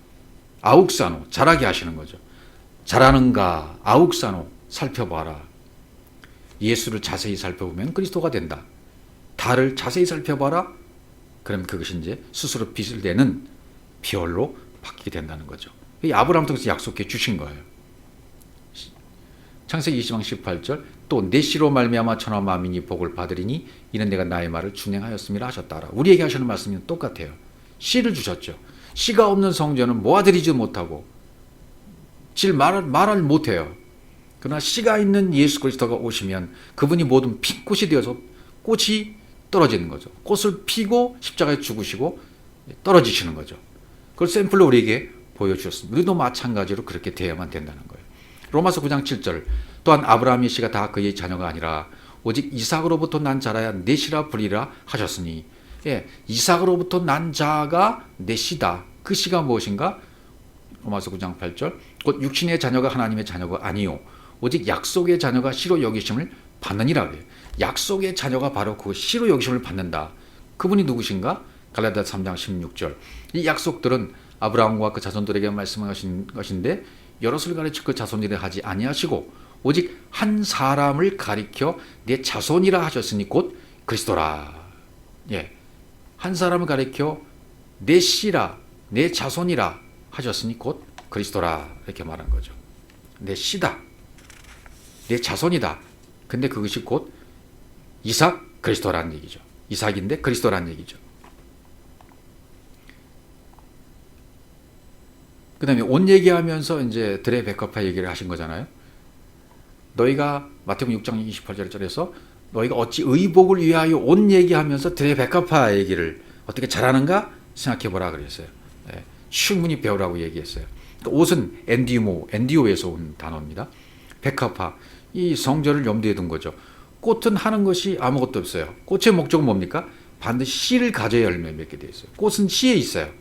A: 아욱산호, 자라게 하시는 거죠. 자라는가, 아욱산호 살펴봐라. 예수를 자세히 살펴보면 그리스도가 된다. 달을 자세히 살펴봐라. 그럼 그것이 이제 스스로 빛을 내는 별로 바뀌게 된다는 거죠. 아브라함 통해서 약속해 주신 거예요. 창세기 20장 18절, 또 내 씨로 말미암아 천하 만민이 복을 받으리니 이는 내가 나의 말을 준행하였음이라 하셨다라. 우리에게 하시는 말씀이 똑같아요. 씨를 주셨죠. 씨가 없는 성전은 모아들이지 못하고 말을 못해요. 그러나 씨가 있는 예수 그리스도가 오시면 그분이 모든 핀꽃이 되어서 꽃이 떨어지는 거죠. 꽃을 피고 십자가에 죽으시고 떨어지시는 거죠. 그걸 샘플로 우리에게 보여주셨습니다. 우리도 마찬가지로 그렇게 돼야만 된다는 거예요. 로마서 9장 7절, 또한 아브라함의 씨가 다 그의 자녀가 아니라 오직 이삭으로부터 난 자라야 내 씨라 불리라 하셨으니, 이삭으로부터 난 자가 내 씨다. 그 씨가 무엇인가? 로마서 9장 8절 곧 육신의 자녀가 하나님의 자녀가 아니요 오직 약속의 자녀가 씨로 여기심을 받느니라 그래요. 약속의 자녀가 바로 그 씨로 여기심을 받는다. 그분이 누구신가? 갈라디아서 3장 16절. 이 약속들은 아브라함과 그 자손들에게 말씀하신 것인데 여럿을 가르쳐 그 자손이라 하지 아니하시고 오직 한 사람을 가리켜 내 자손이라 하셨으니 곧 그리스도라. 예, 한 사람을 가리켜 내 씨라 내 자손이라 하셨으니 곧 그리스도라 이렇게 말한 거죠. 내 씨다. 내 자손이다. 근데 그것이 곧 이삭 그리스도라는 얘기죠. 이삭인데 그리스도라는 얘기죠. 그 다음에 옷 얘기하면서 이제 들의 백합화 얘기를 하신 거잖아요. 너희가 마태복음 6장 28절에서 너희가 어찌 의복을 위하여 옷 얘기하면서 들의 백합화 얘기를 어떻게 잘하는가 생각해보라 그랬어요. 예, 충분히 배우라고 얘기했어요. 그러니까 옷은 엔디오에서 온 단어입니다. 백합화, 이 성절을 염두에 둔 거죠. 꽃은 하는 것이 아무것도 없어요. 꽃의 목적은 뭡니까? 반드시 씨를 가져야 열매를 맺게 되어 있어요. 꽃은 씨에 있어요.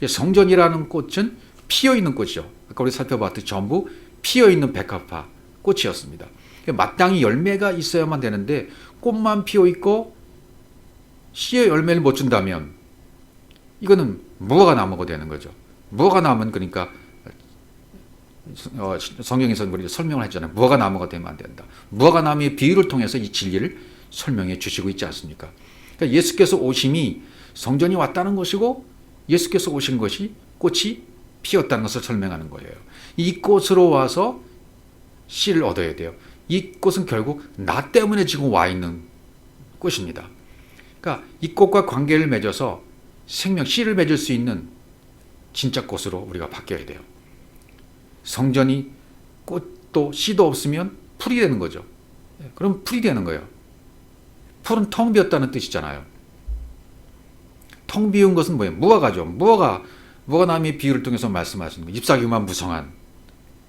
A: 성전이라는 꽃은 피어있는 꽃이죠. 아까 우리 살펴봤듯이 전부 피어있는 백합화 꽃이었습니다. 마땅히 열매가 있어야만 되는데 꽃만 피어있고 씨의 열매를 못 준다면 이거는 무화과 나무가 되는 거죠. 무화과 나무는 그러니까 성경에서 우리가 설명을 했잖아요. 무화과 나무가 되면 안 된다. 무화과 나무의 비유를 통해서 이 진리를 설명해 주시고 있지 않습니까? 그러니까 예수께서 오심이 성전이 왔다는 것이고 예수께서 오신 것이 꽃이 피었다는 것을 설명하는 거예요. 이 꽃으로 와서 씨를 얻어야 돼요. 이 꽃은 결국 나 때문에 지금 와 있는 꽃입니다. 그러니까 이 꽃과 관계를 맺어서 생명 씨를 맺을 수 있는 진짜 꽃으로 우리가 바뀌어야 돼요. 성전이 꽃도 씨도 없으면 풀이 되는 거죠. 그럼 풀이 되는 거예요. 풀은 텅 비었다는 뜻이잖아요. 텅 비운 것은 뭐예요? 무화과죠. 무화과나무의 비유를 통해서 말씀하시는 거예요. 잎사귀만 무성한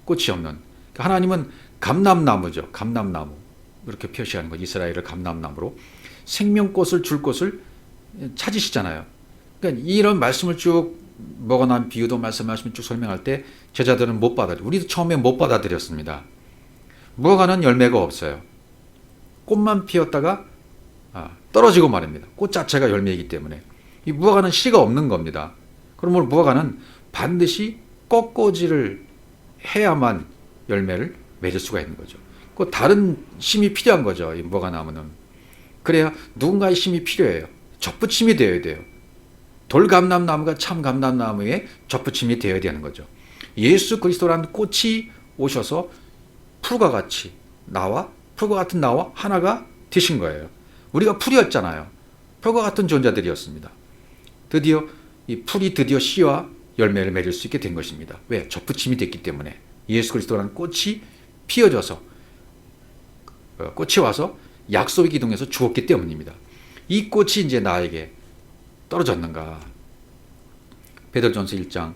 A: 꽃이 없는. 하나님은 감람나무죠. 감람나무. 이렇게 표시하는 거예요. 이스라엘을 감람나무로. 생명꽃을 줄 곳을 찾으시잖아요. 그러니까 이런 말씀을 쭉 무화과나무 비유도 말씀을 쭉 설명할 때 제자들은 못 받아들여요. 우리도 처음에 못 받아들였습니다. 무화과는 열매가 없어요. 꽃만 피었다가 떨어지고 말입니다. 꽃 자체가 열매이기 때문에. 이 무화과는 씨가 없는 겁니다. 그러므로 무화과는 반드시 꺾어지를 해야만 열매를 맺을 수가 있는 거죠. 그 다른 힘이 필요한 거죠. 이 무화과 나무는. 그래야 누군가의 힘이 필요해요. 접붙임이 되어야 돼요. 돌감람나무가 참 감람나무의 접붙임이 되어야 되는 거죠. 예수 그리스도라는 꽃이 오셔서 풀과 같이 풀과 같은 나와 하나가 되신 거예요. 우리가 풀이었잖아요. 풀과 같은 존재들이었습니다. 이 풀이 드디어 씨와 열매를 맺을 수 있게 된 것입니다. 왜? 접붙임이 됐기 때문에. 예수 그리스도라는 꽃이 피어져서 꽃이 와서 약속의 기둥에서 주었기 때문입니다. 이 꽃이 이제 나에게 떨어졌는가? 베드로전서 1장,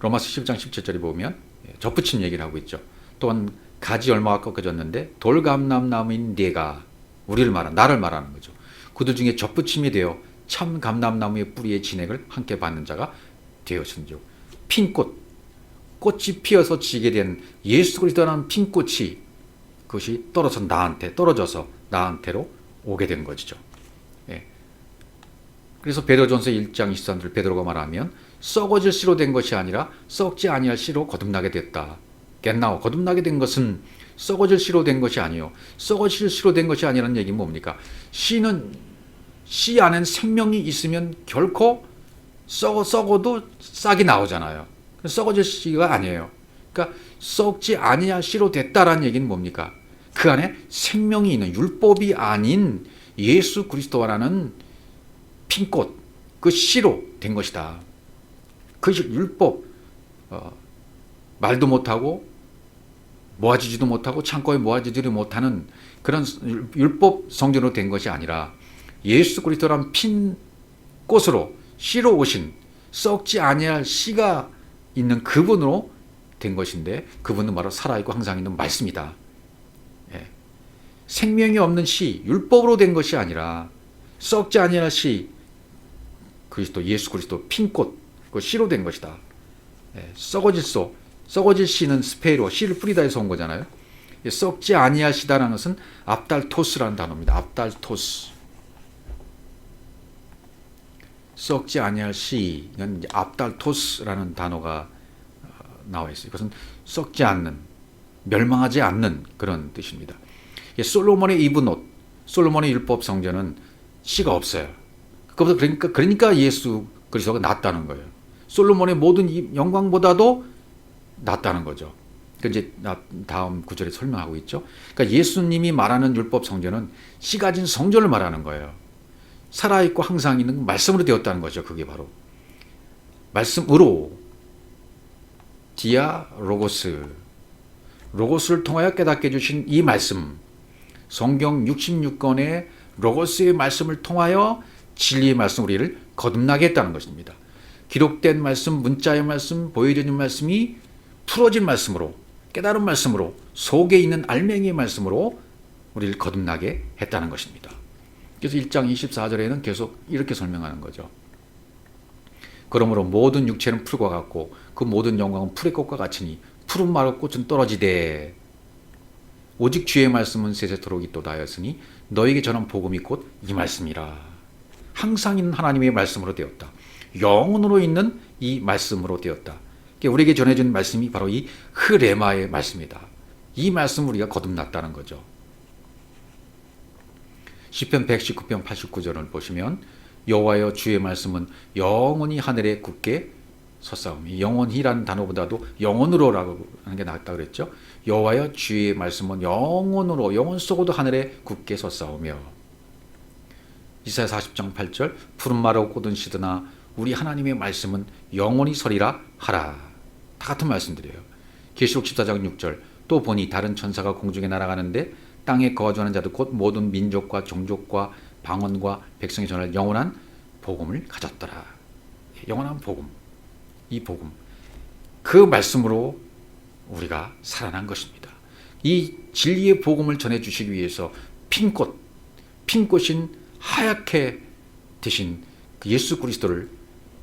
A: 로마서 10장 17절에 보면 접붙임 얘기를 하고 있죠. 또한 가지 얼마가 꺾어졌는데 돌감람나무인 네가 나를 말하는 거죠. 그들 중에 접붙임이 되어 참 감람나무의 뿌리의 진액을 함께 받는 자가 되었은즉 핀 꽃이 피어서 지게 된 예수 그리스도라는 핀 꽃이 그것이 떨어져서 나한테로 오게 된 것이죠. 예. 그래서 베드로전서 1장 23절 베드로가 말하면 썩어질 씨로 된 것이 아니라 썩지 아니할 씨로 거듭나게 됐다. 겟나오 거듭나게 된 것은 썩어질 씨로 된 것이 아니요. 썩어질 씨로 된 것이 아니라는 얘기는 뭡니까? 씨 안엔 생명이 있으면 결코 썩어도 싹이 나오잖아요. 썩어질 씨가 아니에요. 그러니까 썩지 아니할 씨로 됐다라는 얘기는 뭡니까? 그 안에 생명이 있는 율법이 아닌 예수 그리스도라는 핀꽃, 그 씨로 된 것이다. 그 율법, 말도 못하고 모아지지도 못하고 창고에 모아지지도 못하는 그런 율법 성전으로 된 것이 아니라 예수 그리스도란 핀 꽃으로 씨로 오신 썩지 아니할 씨가 있는 그분으로 된 것인데 그분은 바로 살아있고 항상 있는 말씀이다. 예. 생명이 없는 씨, 율법으로 된 것이 아니라 썩지 아니할 씨, 예수 그리스도 핀꽃 그 씨로 된 것이다. 썩어질 씨는 스페이로 씨를 뿌리다 해서 온 거잖아요. 썩지 아니할 씨다라는 것은 압달토스라는 단어입니다. 압달토스. 썩지 아니할 씨는 이제 압달토스라는 단어가 나와 있어요. 이것은 썩지 않는, 멸망하지 않는 그런 뜻입니다. 솔로몬의 입은 옷, 솔로몬의 율법 성전은 씨가 없어요. 그러니까 예수 그리스도가 낫다는 거예요. 솔로몬의 모든 영광보다도 낫다는 거죠. 그 이제 다음 구절에 설명하고 있죠. 그러니까 예수님이 말하는 율법 성전은 씨 가진 성전을 말하는 거예요. 살아있고 항상 있는 말씀으로 되었다는 거죠. 그게 바로 말씀으로, 디아 로고스를 통하여 깨닫게 해주신 이 말씀, 성경 66권의 로고스의 말씀을 통하여 진리의 말씀 우리를 거듭나게 했다는 것입니다. 기록된 말씀, 문자의 말씀, 보여지는 말씀이 풀어진 말씀으로, 깨달은 말씀으로, 속에 있는 알맹이의 말씀으로 우리를 거듭나게 했다는 것입니다. 그래서 1장 24절에는 계속 이렇게 설명하는 거죠. 그러므로 모든 육체는 풀과 같고 그 모든 영광은 풀의 꽃과 같으니 푸른 마루 꽃은 떨어지되 오직 주의 말씀은 세세토록 있도다 하였으니 너에게 전한 복음이 곧 이 말씀이라. 항상 있는 하나님의 말씀으로 되었다. 영원으로 있는 이 말씀으로 되었다. 우리에게 전해준 말씀이 바로 이 흐레마의 말씀이다. 이 말씀을 우리가 거듭났다는 거죠. 시편 119편 89절을 보시면 여호와여 주의 말씀은 영원히 하늘에 굳게 섰사오니, 영원히라는 단어보다도 영원으로라고 하는 게 낫다 그랬죠. 여호와여 주의 말씀은 영원으로, 영원 속으로도 하늘에 굳게 섰사오며, 이사야 40장 8절 푸른 마루 꽃은 시드나 우리 하나님의 말씀은 영원히 서리라 하라. 다 같은 말씀들이에요. 계시록 14장 6절 또 보니 다른 천사가 공중에 날아가는데 땅에 거주하는 자도 곧 모든 민족과 종족과 방언과 백성이 전할 영원한 복음을 가졌더라. 영원한 복음, 이 복음, 그 말씀으로 우리가 살아난 것입니다. 이 진리의 복음을 전해주시기 위해서 핀꽃인 하얗게 되신 그 예수 그리스도를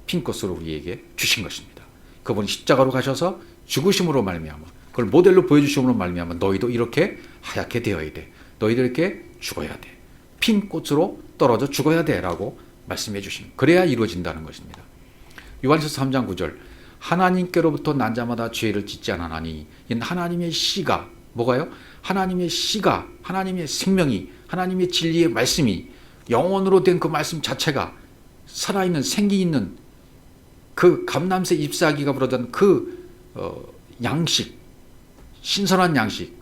A: 핀꽃으로 우리에게 주신 것입니다. 그분이 십자가로 가셔서 죽으심으로 말미암아, 그걸 모델로 보여주심으로 말미암아 너희도 이렇게 하얗게 되어야 돼. 너희도 이렇게 죽어야 돼. 핀꽃으로 떨어져 죽어야 돼 라고 말씀해 주신, 그래야 이루어진다는 것입니다. 요한일서 3장 9절 하나님께로부터 난 자마다 죄를 짓지 않았나니, 이는 하나님의 씨가, 뭐가요? 하나님의 씨가, 하나님의 생명이, 하나님의 진리의 말씀이, 영원으로 된 그 말씀 자체가 살아있는, 생기 있는 그 감람새 잎사귀가 불어던 그 양식, 신선한 양식,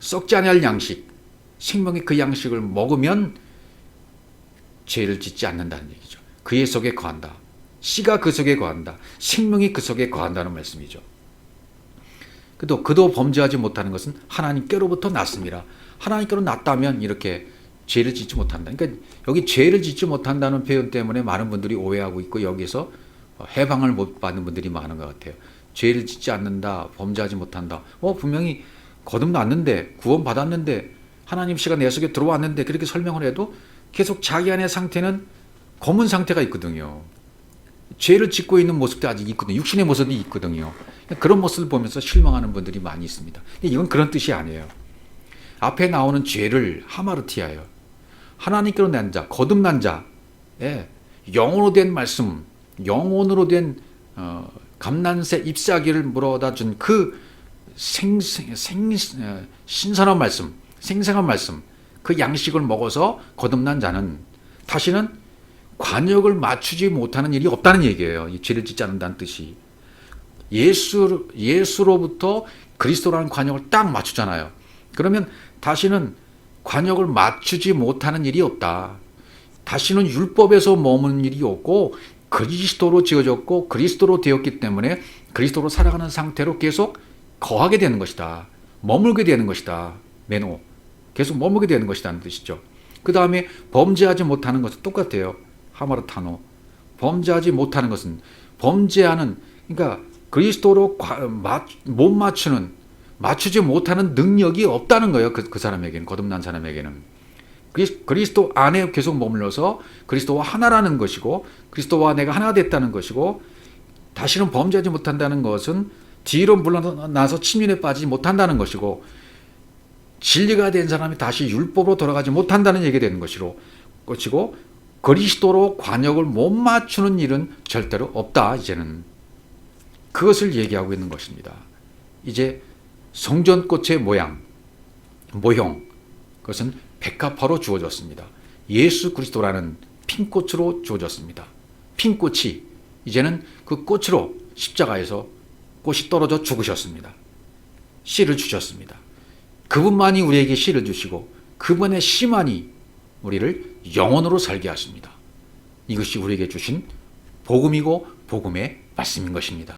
A: 썩지 아니할 양식, 생명의 그 양식을 먹으면 죄를 짓지 않는다는 얘기죠. 그의 속에 거한다. 씨가 그 속에 거한다. 생명이 그 속에 거한다는 말씀이죠. 그도 범죄하지 못하는 것은 하나님께로부터 났습니다. 하나님께로 났다면 이렇게 죄를 짓지 못한다. 그러니까 여기 죄를 짓지 못한다는 표현 때문에 많은 분들이 오해하고 있고, 여기서 해방을 못 받는 분들이 많은 것 같아요. 죄를 짓지 않는다, 범죄하지 못한다. 분명히 거듭났는데, 구원받았는데, 하나님 씨가 내 속에 들어왔는데, 그렇게 설명을 해도 계속 자기 안의 상태는 검은 상태가 있거든요. 죄를 짓고 있는 모습도 아직 있거든요. 육신의 모습이 있거든요. 그런 모습을 보면서 실망하는 분들이 많이 있습니다. 이건 그런 뜻이 아니에요. 앞에 나오는 죄를 하마르티아예요. 하나님께로 난 자, 거듭난 자, 영혼으로 된 말씀, 영혼으로 된 감난새 잎사귀를 물어다 준 그 신선한 말씀, 생생한 말씀, 그 양식을 먹어서 거듭난 자는 다시는 관역을 맞추지 못하는 일이 없다는 얘기예요. 이 죄를 짓지 않는다는 뜻이. 예수로부터 그리스도라는 관역을 딱 맞추잖아요. 그러면 다시는 관역을 맞추지 못하는 일이 없다. 다시는 율법에서 머무는 일이 없고 그리스도로 지어졌고 그리스도로 되었기 때문에 그리스도로 살아가는 상태로 계속 거하게 되는 것이다. 머물게 되는 것이다. 계속 머물게 되는 것이라는 뜻이죠. 그 다음에 범죄하지 못하는 것은 똑같아요. 하마르타노. 범죄하지 못하는 것은, 범죄하는, 그러니까 그리스도로 못 맞추지 못하는 능력이 없다는 거예요. 그 사람에게는, 거듭난 사람에게는. 그리스도 안에 계속 머물러서 그리스도와 하나라는 것이고, 그리스도와 내가 하나 됐다는 것이고, 다시는 범죄하지 못한다는 것은 뒤로 물러나서 침륜에 빠지지 못한다는 것이고, 진리가 된 사람이 다시 율법으로 돌아가지 못한다는 얘기가 되는 것이고, 그리스도로 관역을 못 맞추는 일은 절대로 없다. 이제는 그것을 얘기하고 있는 것입니다. 이제 성전꽃의 모형, 그것은 백합화로 주어졌습니다. 예수 그리스도라는 핀꽃으로 주어졌습니다. 핀꽃이 이제는 그 꽃으로 십자가에서 꽃이 떨어져 죽으셨습니다. 씨를 주셨습니다. 그분만이 우리에게 씨를 주시고 그분의 씨만이 우리를 영원으로 살게 하십니다. 이것이 우리에게 주신 복음이고 복음의 말씀인 것입니다.